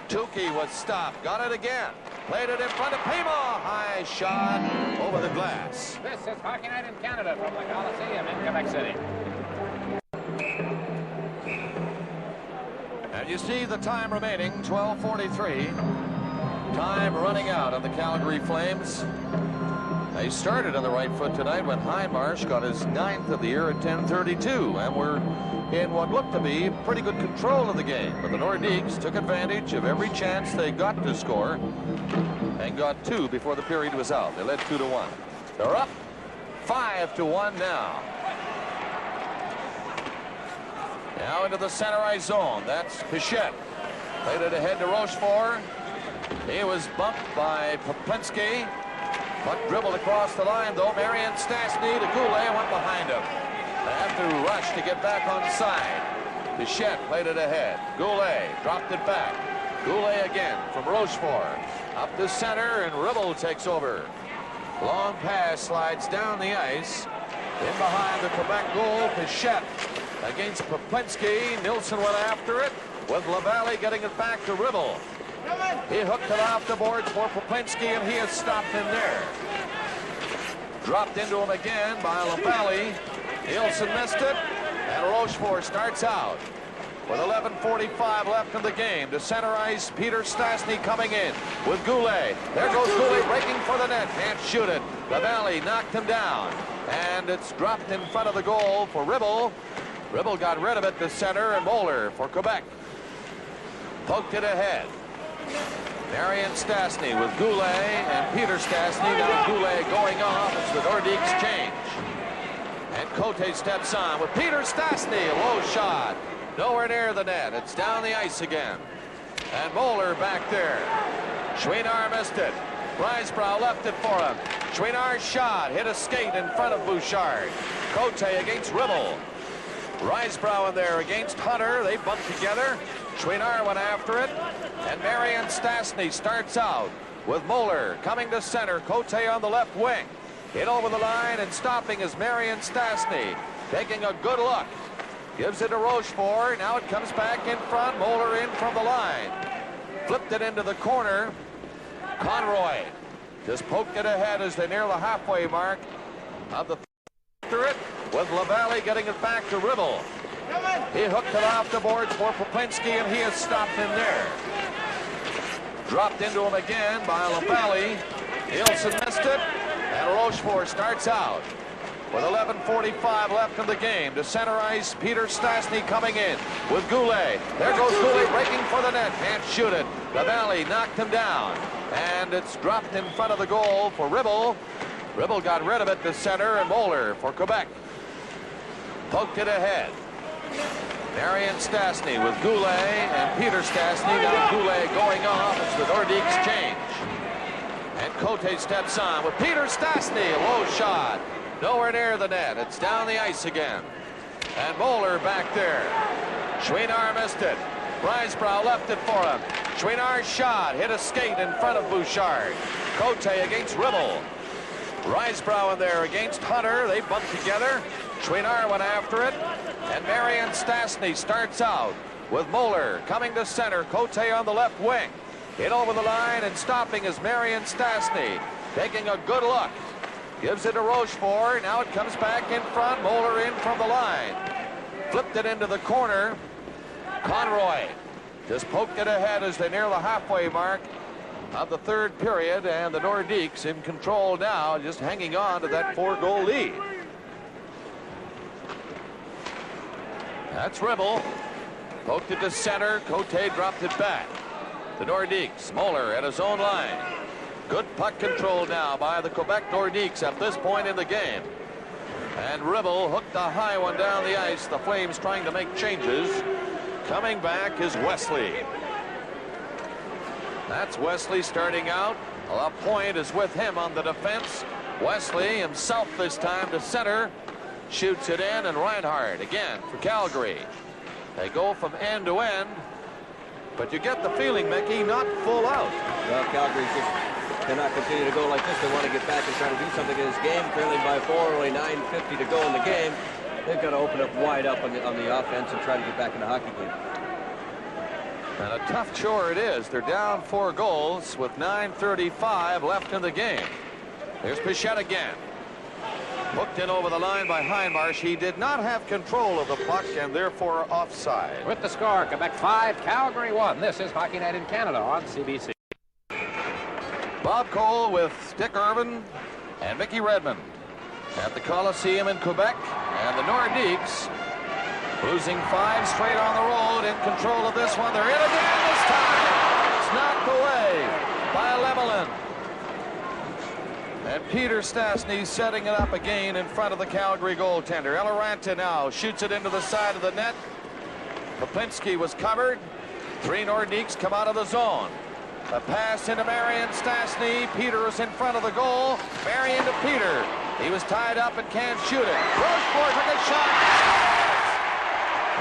Tukey was stopped. Got it again. Played it in front of Paiement. High shot over the glass. This is Hockey Night in Canada from the Coliseum in Quebec City. And you see the time remaining, 12:43. Time running out on the Calgary Flames. They started on the right foot tonight when Hindmarsh got his 9th of the year at 10:32, and we're in what looked to be pretty good control of the game. But the Nordiques took advantage of every chance they got to score and got 2 before the period was out. They led 2-1. They're up 5-1 now. Now into the center ice zone. That's Pichette. Played it ahead to Rochefort. He was bumped by Poplinski. Puck dribbled across the line, though. Marion Stastny to Goulet went behind him. They have to rush to get back on side. Pichette played it ahead. Goulet dropped it back. Goulet again from Rochefort. Up the center, and Ribble takes over. Long pass slides down the ice. In behind the Quebec goal, Pichette against Poplinski. Nilsson went after it, with LaValle getting it back to Ribble. He hooked it off the boards for Poplinski, and he is stopped in there. Dropped into him again by LaValle. Nilsson missed it, and Rochefort starts out. with 11:45 left in the game. To center ice, Peter Stastny coming in with Goulet. There goes Goulet breaking for the net. Can't shoot it. The Valley knocked him down. And it's dropped in front of the goal for Ribble. Ribble got rid of it to center, and Moeller for Quebec. Poked it ahead. Marion Stastny with Goulet and Peter Stastny. Now Goulet going off as the Nordiques change. And Cote steps on with Peter Stastny. A low shot. Nowhere near the net. It's down the ice again. And Moeller back there. Chouinard missed it. Risebrough left it for him. Chouinard's shot hit a skate in front of Bouchard. Cote against Ribble. Risebrough in there against Hunter. They bumped together. Chouinard went after it. And Marion Stastny starts out with Moeller coming to center. Cote on the left wing. Hit over the line, and stopping is Marion Stastny. Taking a good look. Gives it to Rochefort. Now it comes back in front. Moeller in from the line. Flipped it into the corner. Conroy just poked it ahead as they near the halfway mark of the after it, with LaValle getting it back to Ribble. He hooked it off the boards for Poplinski, and he has stopped him there. Dropped into him again by LaValle. Nielsen missed it, and Rochefort starts out with 11:45 left in the game. To center ice, Peter Stastny coming in with Goulet. There goes Goulet breaking for the net. Can't shoot it. LaValle knocked him down, and it's dropped in front of the goal for Ribble. Ribble got rid of it to center, and Moeller for Quebec. Poked it ahead. Marion Stastny with Goulet and Peter Stastny. Now Goulet going off as the Nordiques change. And Cote steps on with Peter Stastny. A low shot. Nowhere near the net. It's down the ice again. And Moeller back there. Chouinard missed it. Risebrough left it for him. Chouinard's shot hit a skate in front of Bouchard. Cote against Ribble. Risebrough in there against Hunter. They bumped together. Chouinard went after it. And Marion Stastny starts out with Moeller coming to center. Cote on the left wing. Hit over the line, and stopping is Marion Stastny. Taking a good look. Gives it to Rochefort. Now it comes back in front. Moeller in from the line. Flipped it into the corner. Conroy just poked it ahead as they near the halfway mark of the third period, and the Nordiques in control now, just hanging on to that 4-goal lead. That's Ribble. Poked it to center. Cote dropped it back. The Nordiques. Moeller at his own line. Good puck control now by the Quebec Nordiques at this point in the game. And Ribble hooked a high one down the ice. The Flames trying to make changes. Coming back is Wesley. That's Wesley starting out. Lapointe is with him on the defense. Wesley himself this time to center. Shoots it in, and Reinhardt again for Calgary. They go from end to end. But you get the feeling, Mickey, not full out. Well, Calgary just cannot continue to go like this. They want to get back and try to do something in this game. Currently by 4, only 9:50 to go in the game. They've got to open up wide up on the offense and try to get back in the hockey game. And a tough chore it is. They're down 4 goals with 9:35 left in the game. There's Pichette again. Hooked in over the line by Heinmarsh. He did not have control of the puck, and therefore offside. With the score, Quebec 5, Calgary 1. This is Hockey Night in Canada on CBC. Bob Cole with Dick Irvin and Mickey Redmond at the Coliseum in Quebec. And the Nordiques losing 5 straight on the road, in control of this one. They're in again this time. It's knocked away by Lemelin. And Peter Stastny setting it up again in front of the Calgary goaltender. Eloranta now shoots it into the side of the net. Poplinski was covered. 3 Nordiques come out of the zone. A pass into Marion Stastny. Peter is in front of the goal. Marion to Peter. He was tied up and can't shoot it. Rochefort took a shot.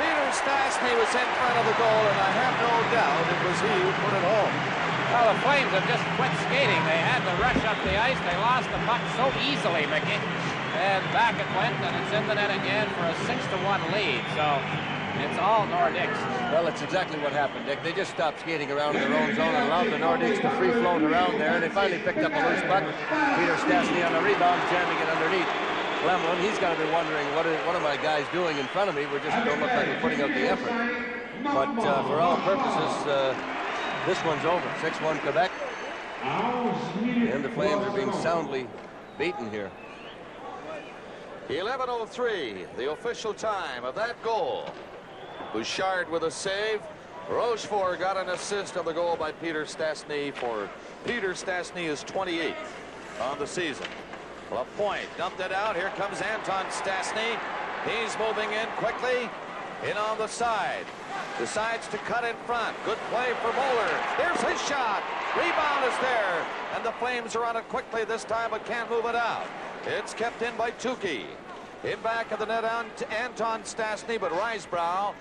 Peter Stastny was in front of the goal, and I have no doubt it was he who put it home. Well, the Flames have just quit skating. They had to rush up the ice. They lost the puck so easily, Mickey. And back it went, and it's in the net again for a 6-1 lead. So it's all Nordiques. Well, it's exactly what happened, Dick. They just stopped skating around in their own zone and allowed the Nordiques to free float around there, and they finally picked up a loose puck. Peter Stastny on the rebound, jamming it underneath. Lemlin. He's got to be wondering, what are my guys doing in front of me? We just don't look like we're putting out the effort. But for all purposes, this one's over. 6-1 Quebec. And the Flames are being soundly beaten here. 11:03, the official time of that goal. Bouchard with a save. Rochefort got an assist on the goal by Peter Stastny. For Peter Stastny is 28th on the season. Lapointe dumped it out. Here comes Anton Stastny. He's moving in quickly. In on the side. Decides to cut in front. Good play for Moeller. Here's his shot. Rebound is there. And the Flames are on it quickly this time, but can't move it out. It's kept in by Tukey. In back of the net on to Anton Stastny, but Risebrough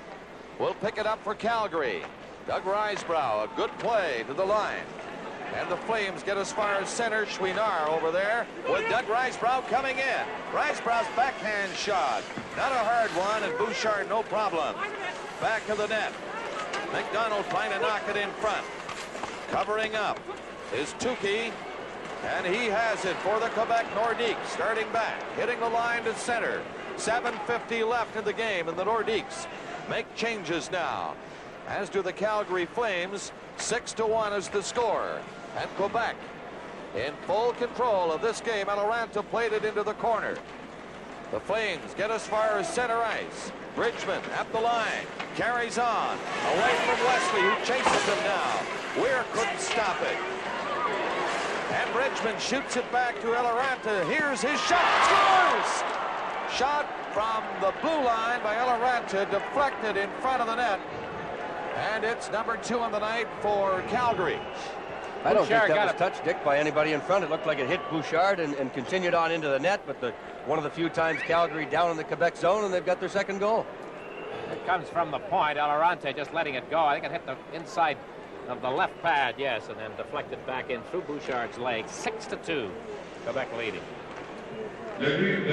will pick it up for Calgary. Doug Risebrough, a good play to the line. And the Flames get as far as center. Chouinard over there with Doug Risebrough coming in. Risebrough's backhand shot. Not a hard one, and Bouchard no problem. Back of the net. McDonald trying to knock it in front. Covering up is Tukey. And he has it for the Quebec Nordiques. Starting back, hitting the line to center. 7:50 left in the game, and the Nordiques make changes now, as do the Calgary Flames. 6-1 is the score. And Quebec in full control of this game. Eloranta played it into the corner. The Flames get as far as center ice. Bridgman at the line. Carries on. Away from Wesley, who chases him now. Weir couldn't stop it. And Bridgman shoots it back to Eloranta. Here's his shot. Scores! Shot from the blue line by Eloranta, deflected in front of the net. And it's number 2 on the night for Calgary. I don't think that was touched, Dick, by anybody in front. It looked like it hit Bouchard and continued on into the net, but one of the few times Calgary down in the Quebec zone, and they've got their second goal. It comes from the point. Eloranta just letting it go. I think it hit the inside of the left pad, yes, and then deflected back in through Bouchard's leg. 6-2, Quebec leading. Looking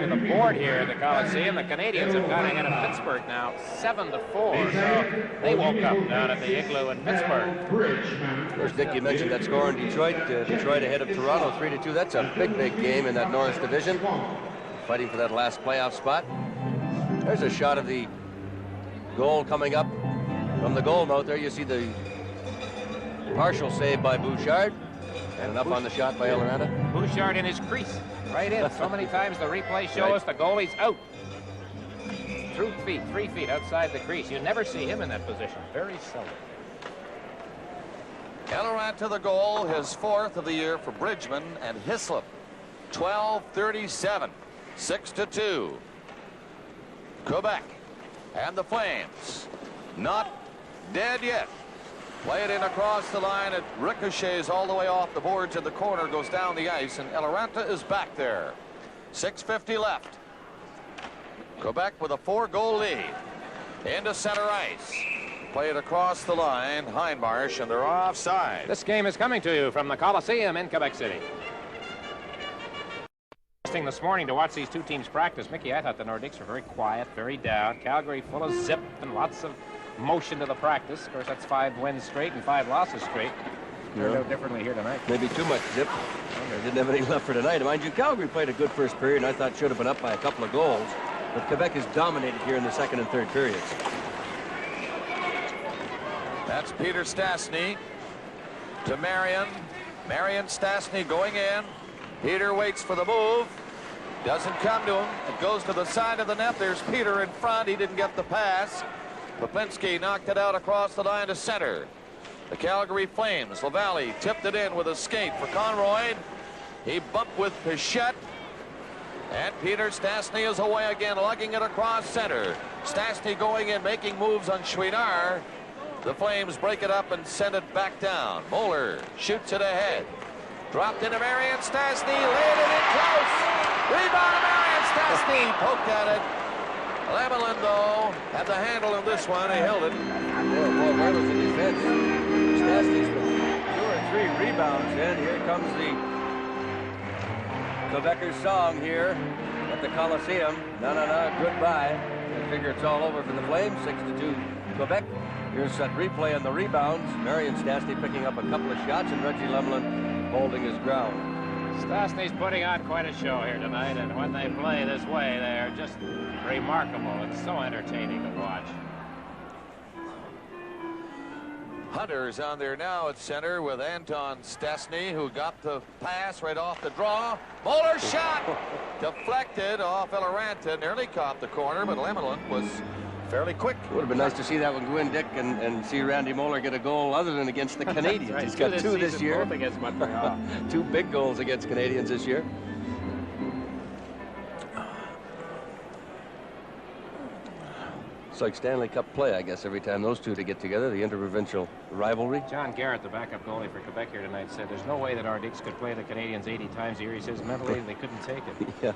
at the board here at the Coliseum, the Canadians have gone ahead of Pittsburgh now, 7-4. So they woke up down at the Igloo in Pittsburgh. Of course, Dick, you mentioned that score in Detroit. Detroit ahead of Toronto, 3-2. That's a big game in that North Division, fighting for that last playoff spot. There's a shot of the goal coming up from the goal note. There you see the partial save by Bouchard. And up on the shot by Eloranta. Bouchard in his crease. Right in. So many times the replay show us the goalie's out. 3 feet outside the crease. You never see him in that position. Very seldom. Eloranta the goal, his 4th of the year for Bridgman and Hislop. 12:37. 6-2. Quebec and the Flames not dead yet. Play it in across the line. It ricochets all the way off the boards in the corner, goes down the ice, and Eloranta is back there. 6:50 left. Quebec with a 4-goal lead. Into center ice. Play it across the line. Hindmarsh, and they're offside. This game is coming to you from the Coliseum in Quebec City. This morning to watch these two teams practice. Mickey, I thought the Nordiques were very quiet, very down. Calgary full of zip and lots of motion to the practice. Of course, that's 5 wins straight and 5 losses straight. Turned out differently here tonight. Maybe too much zip. They didn't have any left for tonight. Mind you, Calgary played a good first period, and I thought should have been up by a couple of goals. But Quebec is dominated here in the second and third periods. That's Peter Stastny to Marion. Marion Stastny going in. Peter waits for the move. Doesn't come to him. It goes to the side of the net. There's Peter in front. He didn't get the pass. Popinski knocked it out across the line to center. The Calgary Flames. LaValle tipped it in with a skate for Conroy. He bumped with Pichette. And Peter Stastny is away again, lugging it across center. Stastny going in, making moves on Chouinard. The Flames break it up and send it back down. Moeller shoots it ahead. Dropped into Marion Stastny, laid it in close. Rebound to Marion Stastny, poked at it. Lemelin, though, had the handle in this one. He held it. Boy, where was the defense? Stastny's with 2 or 3 rebounds, and here comes the Quebecers song here at the Coliseum. No, goodbye. I figure it's all over for the Flames. 6-2 Quebec. Here's that replay on the rebounds. Marion Stastny picking up a couple of shots, and Reggie Lemelin holding his ground. Stastny's putting on quite a show here tonight, and when they play this way, they're just remarkable. It's so entertaining to watch. Hunter's on there now at center with Anton Stastny, who got the pass right off the draw. Moeller shot! Deflected off Eloranta, nearly caught the corner, but Lemelin was fairly quick. Would have been nice to see that one go in, Dick, and see Randy Moeller get a goal other than against the Canadians. Right. He's got two this year. Both against Montreal. 2 big goals against Canadians this year. It's like Stanley Cup play, I guess, every time those two to get together, the interprovincial rivalry. John Garrett, the backup goalie for Quebec here tonight, said there's no way that Nordiques could play the Canadians 80 times a year. He says mentally they couldn't take it. Yeah.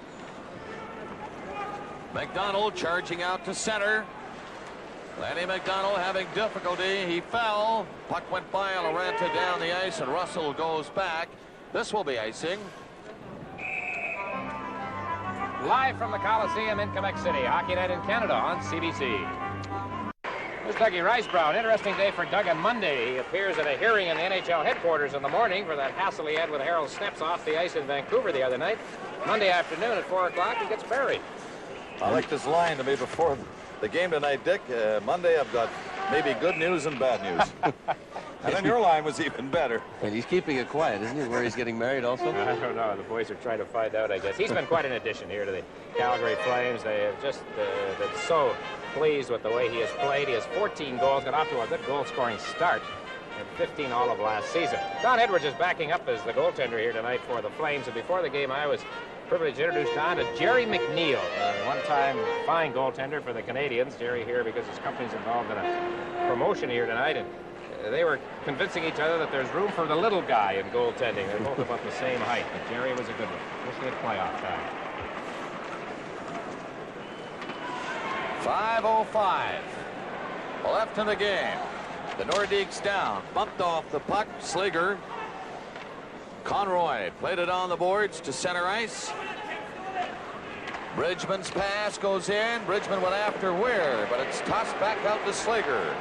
McDonald charging out to center. Lanny McDonald having difficulty. He fell. Puck went by Eloranta down the ice, and Russell goes back. This will be icing. Live from the Coliseum in Quebec City, Hockey Night in Canada on CBC. There's Dougie Ricebrown. Interesting day for Doug on Monday. He appears at a hearing in the NHL headquarters in the morning for that hassle he had with Harold Sneps off the ice in Vancouver the other night. Monday afternoon at 4 o'clock, he gets buried. I like this line to me before the game tonight, Dick. Monday, I've got maybe good news and bad news. And then your line was even better. And he's keeping it quiet, isn't he, where he's getting married also? I don't know. The boys are trying to find out, I guess. He's been quite an addition here to the Calgary Flames. They have just been so pleased with the way he has played. He has 14 goals, got off to a good goal-scoring start, and 15 all of last season. Don Edwards is backing up as the goaltender here tonight for the Flames. And before the game, I was privileged to introduce Don to Jerry McNeil, one-time fine goaltender for the Canadians. Jerry here because his company's involved in a promotion here tonight, and they were convincing each other that there's room for the little guy in goaltending. They're both about the same height, but Jerry was a good one, especially at playoff time. 5:05 left in the game. The Nordiques down, bumped off the puck. Slager. Conroy played it on the boards to center ice. Bridgman's pass goes in. Bridgman went after Weir, but it's tossed back out to Slager.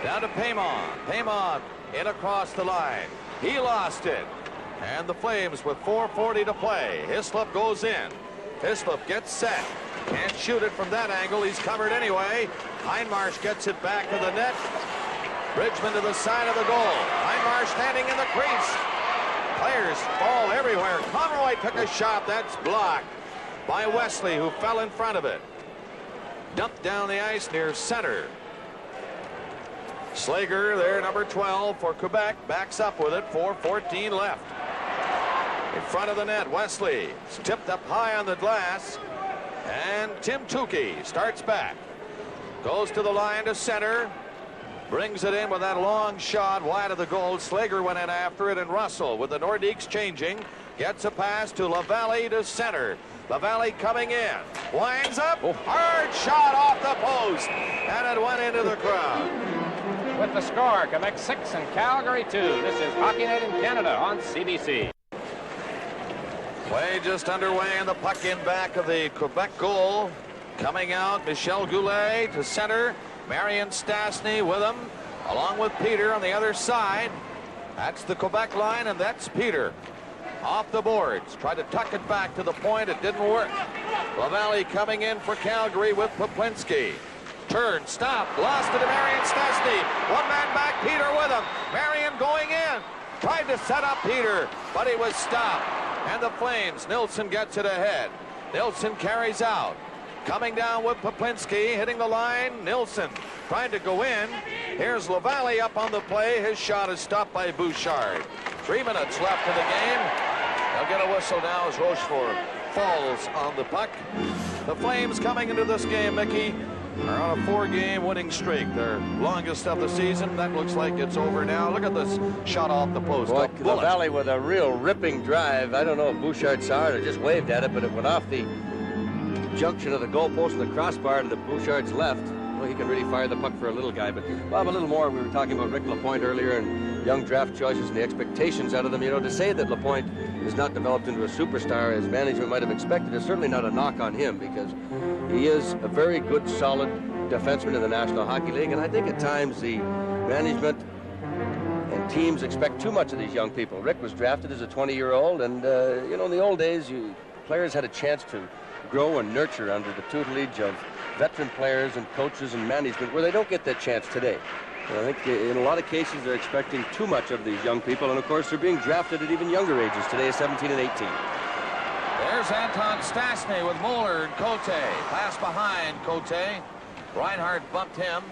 Down to Paymon. Paymon in across the line. He lost it. And the Flames with 4:40 to play. Hislop goes in. Hislop gets set. Can't shoot it from that angle. He's covered anyway. Heinmarsh gets it back to the net. Bridgman to the side of the goal. Heinmarsh standing in the crease. Players fall everywhere. Conroy took a shot. That's blocked by Wesley, who fell in front of it. Dumped down the ice near center. Slager there, number 12 for Quebec, backs up with it. 4:14 left. In front of the net, Wesley. It's tipped up high on the glass. And Tim Tukey starts back. Goes to the line to center. Brings it in with that long shot wide of the goal. Slager went in after it, and Russell, with the Nordiques changing, gets a pass to LaValle to center. LaValle coming in. Winds up. Hard shot off the post. And it went into the crowd. With the score, Quebec 6 and Calgary 2. This is Hockey Night in Canada on CBC. Play just underway, and the puck in back of the Quebec goal. Coming out, Michel Goulet to center. Marion Stastny with him, along with Peter on the other side. That's the Quebec line, and that's Peter. Off the boards, tried to tuck it back to the point. It didn't work. LaValle coming in for Calgary with Poplinski. Turn, stop, lost it to Marion Stastny. One man back, Peter with him. Marion going in. Tried to set up Peter, but he was stopped. And the Flames, Nilsson gets it ahead. Nilsson carries out. Coming down with Poplinski, hitting the line. Nilsson trying to go in. Here's LaValle up on the play. His shot is stopped by Bouchard. 3 minutes left in the game. They'll get a whistle now as Rochefort falls on the puck. The Flames coming into this game, Mickey, are on a 4-game winning streak. Their longest of the season. That looks like it's over now. Look at this shot off the post. Boy, LaValle with a real ripping drive. I don't know if Bouchard saw it or just waved at it, but it went off the junction of the goalpost and the crossbar to the Bouchard's left. Well, he can really fire the puck for a little guy. But Bob, a little more. We were talking about Rick Lapointe earlier and young draft choices and the expectations out of them. You know, to say that Lapointe is not developed into a superstar as management might have expected is certainly not a knock on him, because he is a very good, solid defenseman in the National Hockey League. And I think at times the management and teams expect too much of these young people. Rick was drafted as a 20-year-old, and you know, in the old days, players had a chance to grow and nurture under the tutelage of veteran players and coaches and management, where they don't get that chance today. And I think in a lot of cases they're expecting too much of these young people, and of course they're being drafted at even younger ages today, 17 and 18. There's Anton Stastny with Moeller and Cote. Pass behind Cote. Reinhardt bumped him.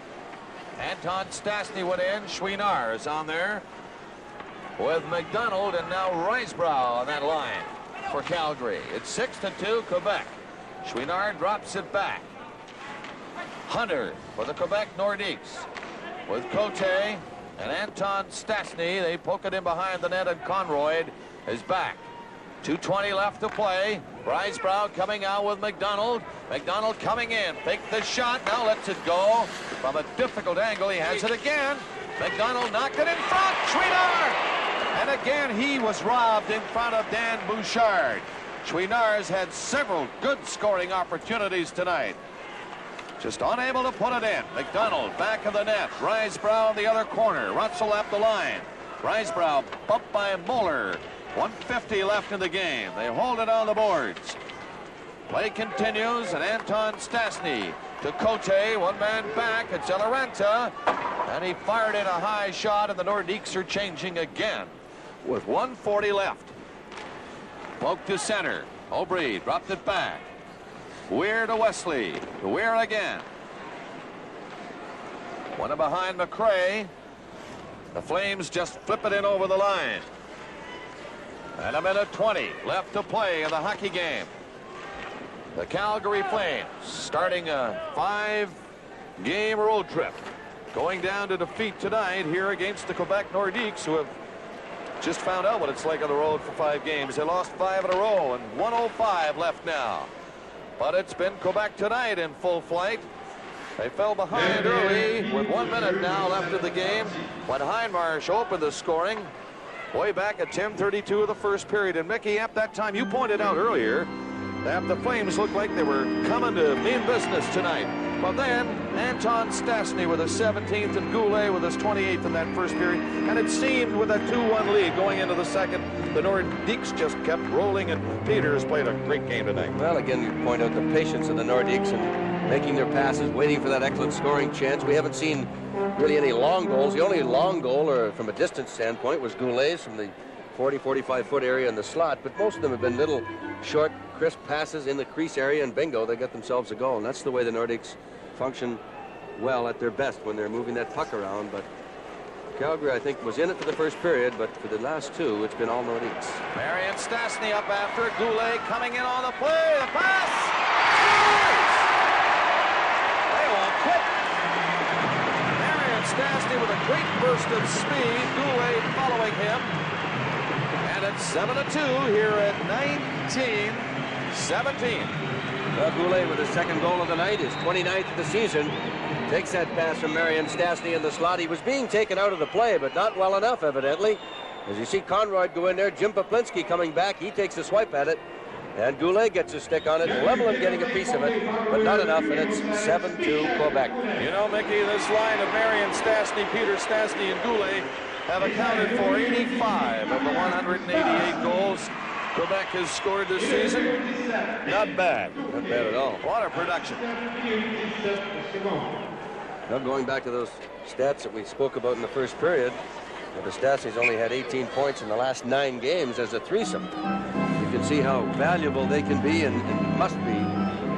Anton Stastny went in. Chouinard is on there with McDonald, and now Risebrough on that line for Calgary. It's 6-2 Quebec. Chouinard drops it back. Hunter for the Quebec Nordiques with Cote and Anton Stastny. They poke it in behind the net, and Conroy is back. 2:20 left to play. Risebrough coming out with McDonald. McDonald coming in. Faked the shot. Now lets it go from a difficult angle. He has it again. McDonald knocked it in front. Chouinard! And again, he was robbed in front of Dan Bouchard. Chouinard's had several good scoring opportunities tonight. Just unable to put it in. McDonald back of the net. Risebrough in the other corner. Russell up the line. Risebrough bumped by Moeller. 1:50 left in the game. They hold it on the boards. Play continues, and Anton Stastny to Cote. One man back. It's Eloranta. And he fired in a high shot, and the Nordiques are changing again with 1:40 left. Poke to center. Aubry dropped it back. Weir to Wesley. To Weir again. One behind McRae. The Flames just flip it in over the line. And 1:20 left to play in the hockey game. The Calgary Flames starting a 5-game road trip. Going down to defeat tonight here against the Quebec Nordiques, who have just found out what it's like on the road for 5 games. They lost 5 in a row, and 1:05 left now. But it's been Quebec tonight in full flight. They fell behind early with 1 minute now left of the game when Hindmarsh opened the scoring way back at 10:32 of the first period. And Mickey, at that time, you pointed out earlier that the Flames looked like they were coming to mean business tonight. But then Anton Stastny with his 17th and Goulet with his 28th in that first period. And it seemed with a 2-1 lead going into the second, the Nordiques just kept rolling, and Peters played a great game tonight. Well, again, you point out the patience of the Nordiques and making their passes, waiting for that excellent scoring chance. We haven't seen really any long goals. The only long goal, or from a distance standpoint, was Goulet's from the 40-45-foot area in the slot, but most of them have been little short, crisp passes in the crease area, and bingo, they got themselves a goal. And that's the way the Nordiques function well at their best when they're moving that puck around. But Calgary, I think, was in it for the first period, but for the last 2, it's been all Nordiques. Marion Stastny up after. Goulet coming in on the play. The pass! They won't quit. Marion Stastny with a great burst of speed. Goulet following him. And it's 7-2 here at 19-17. Well, Goulet with his second goal of the night, his 29th of the season, takes that pass from Marion Stastny in the slot. He was being taken out of the play, but not well enough, evidently. As you see Conroy go in there, Jim Poplinski coming back. He takes a swipe at it, and Goulet gets a stick on it. Levelin getting a piece of it, but not enough, and it's 7-2 Quebec. You know, Mickey, this line of Marion Stastny, Peter Stastny, and Goulet have accounted for 85 of the 188 goals Quebec has scored this season. Not bad. Not bad at all. What a production. Now, going back to those stats that we spoke about in the first period, the Stastny's only had 18 points in the last 9 games as a threesome. You can see how valuable they can be and must be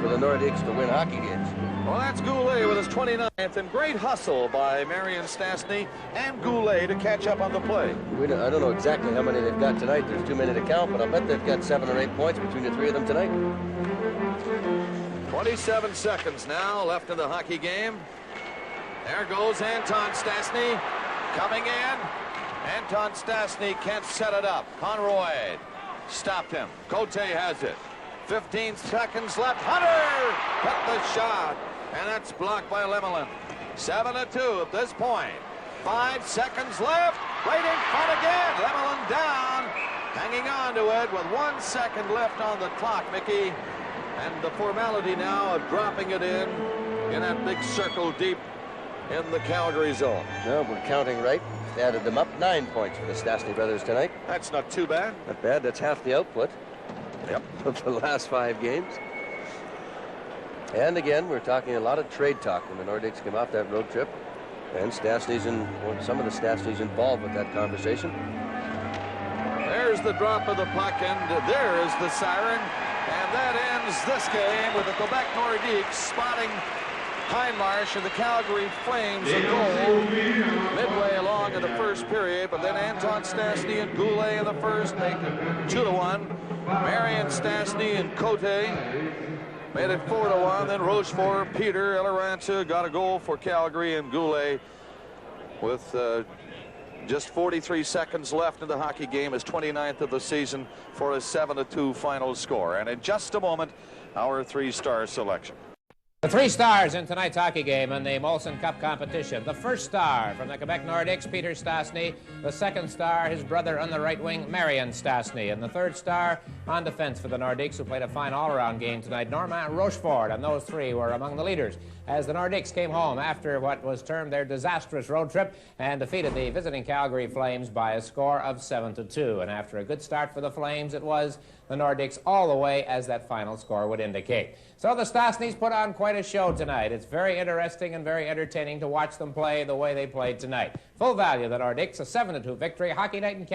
for the Nordiques to win hockey games. Well, that's Goulet with his 29th, and great hustle by Marion Stastny and Goulet to catch up on the play. I don't know exactly how many they've got tonight. There's too many to count, but I'll bet they've got 7 or 8 points between the 3 of them tonight. 27 seconds now left in the hockey game. There goes Anton Stastny coming in. Anton Stastny can't set it up. Conroy stopped him. Cote has it. 15 seconds left. Hunter cut the shot, and that's blocked by Lemelin. 7-2 at this point. 5 seconds left. Right in front again. Lemelin down, hanging on to it with 1 second left on the clock, Mickey. And the formality now of dropping it in that big circle deep in the Calgary zone. No, we're counting right. Added them up 9 points for the Stastny brothers tonight. That's not too bad. Not bad. That's half the output. Yep. Of the last 5 games. And again, we're talking a lot of trade talk when the Nordiques came off that road trip. And Stastny's some of the Stastny's involved with that conversation. There's the drop of the puck, and there is the siren. And that ends this game with the Quebec Nordiques spotting Hindmarsh and the Calgary Flames a goal midway along in the first period, but then Anton Stastny and Goulet in the first make it 2-1. Marion Stastny and Cote made it 4-1. Then Rochefort, Peter, Eloranta got a goal for Calgary, and Goulet with just 43 seconds left in the hockey game, his 29th of the season, for a 7-2 final score. And in just a moment, our 3-star selection. The 3 stars in tonight's hockey game in the Molson Cup competition. The first star from the Quebec Nordiques, Peter Stastny. The second star, his brother on the right wing, Marion Stastny. And the third star on defense for the Nordiques, who played a fine all-around game tonight, Normand Rochefort. And those 3 were among the leaders as the Nordiques came home after what was termed their disastrous road trip and defeated the visiting Calgary Flames by a score of 7-2. And after a good start for the Flames, it was the Nordiques all the way, as that final score would indicate. So the Stastnys put on quite a show tonight. It's very interesting and very entertaining to watch them play the way they played tonight. Full value, the Nordiques, a 7-2 victory. Hockey Night in Canada.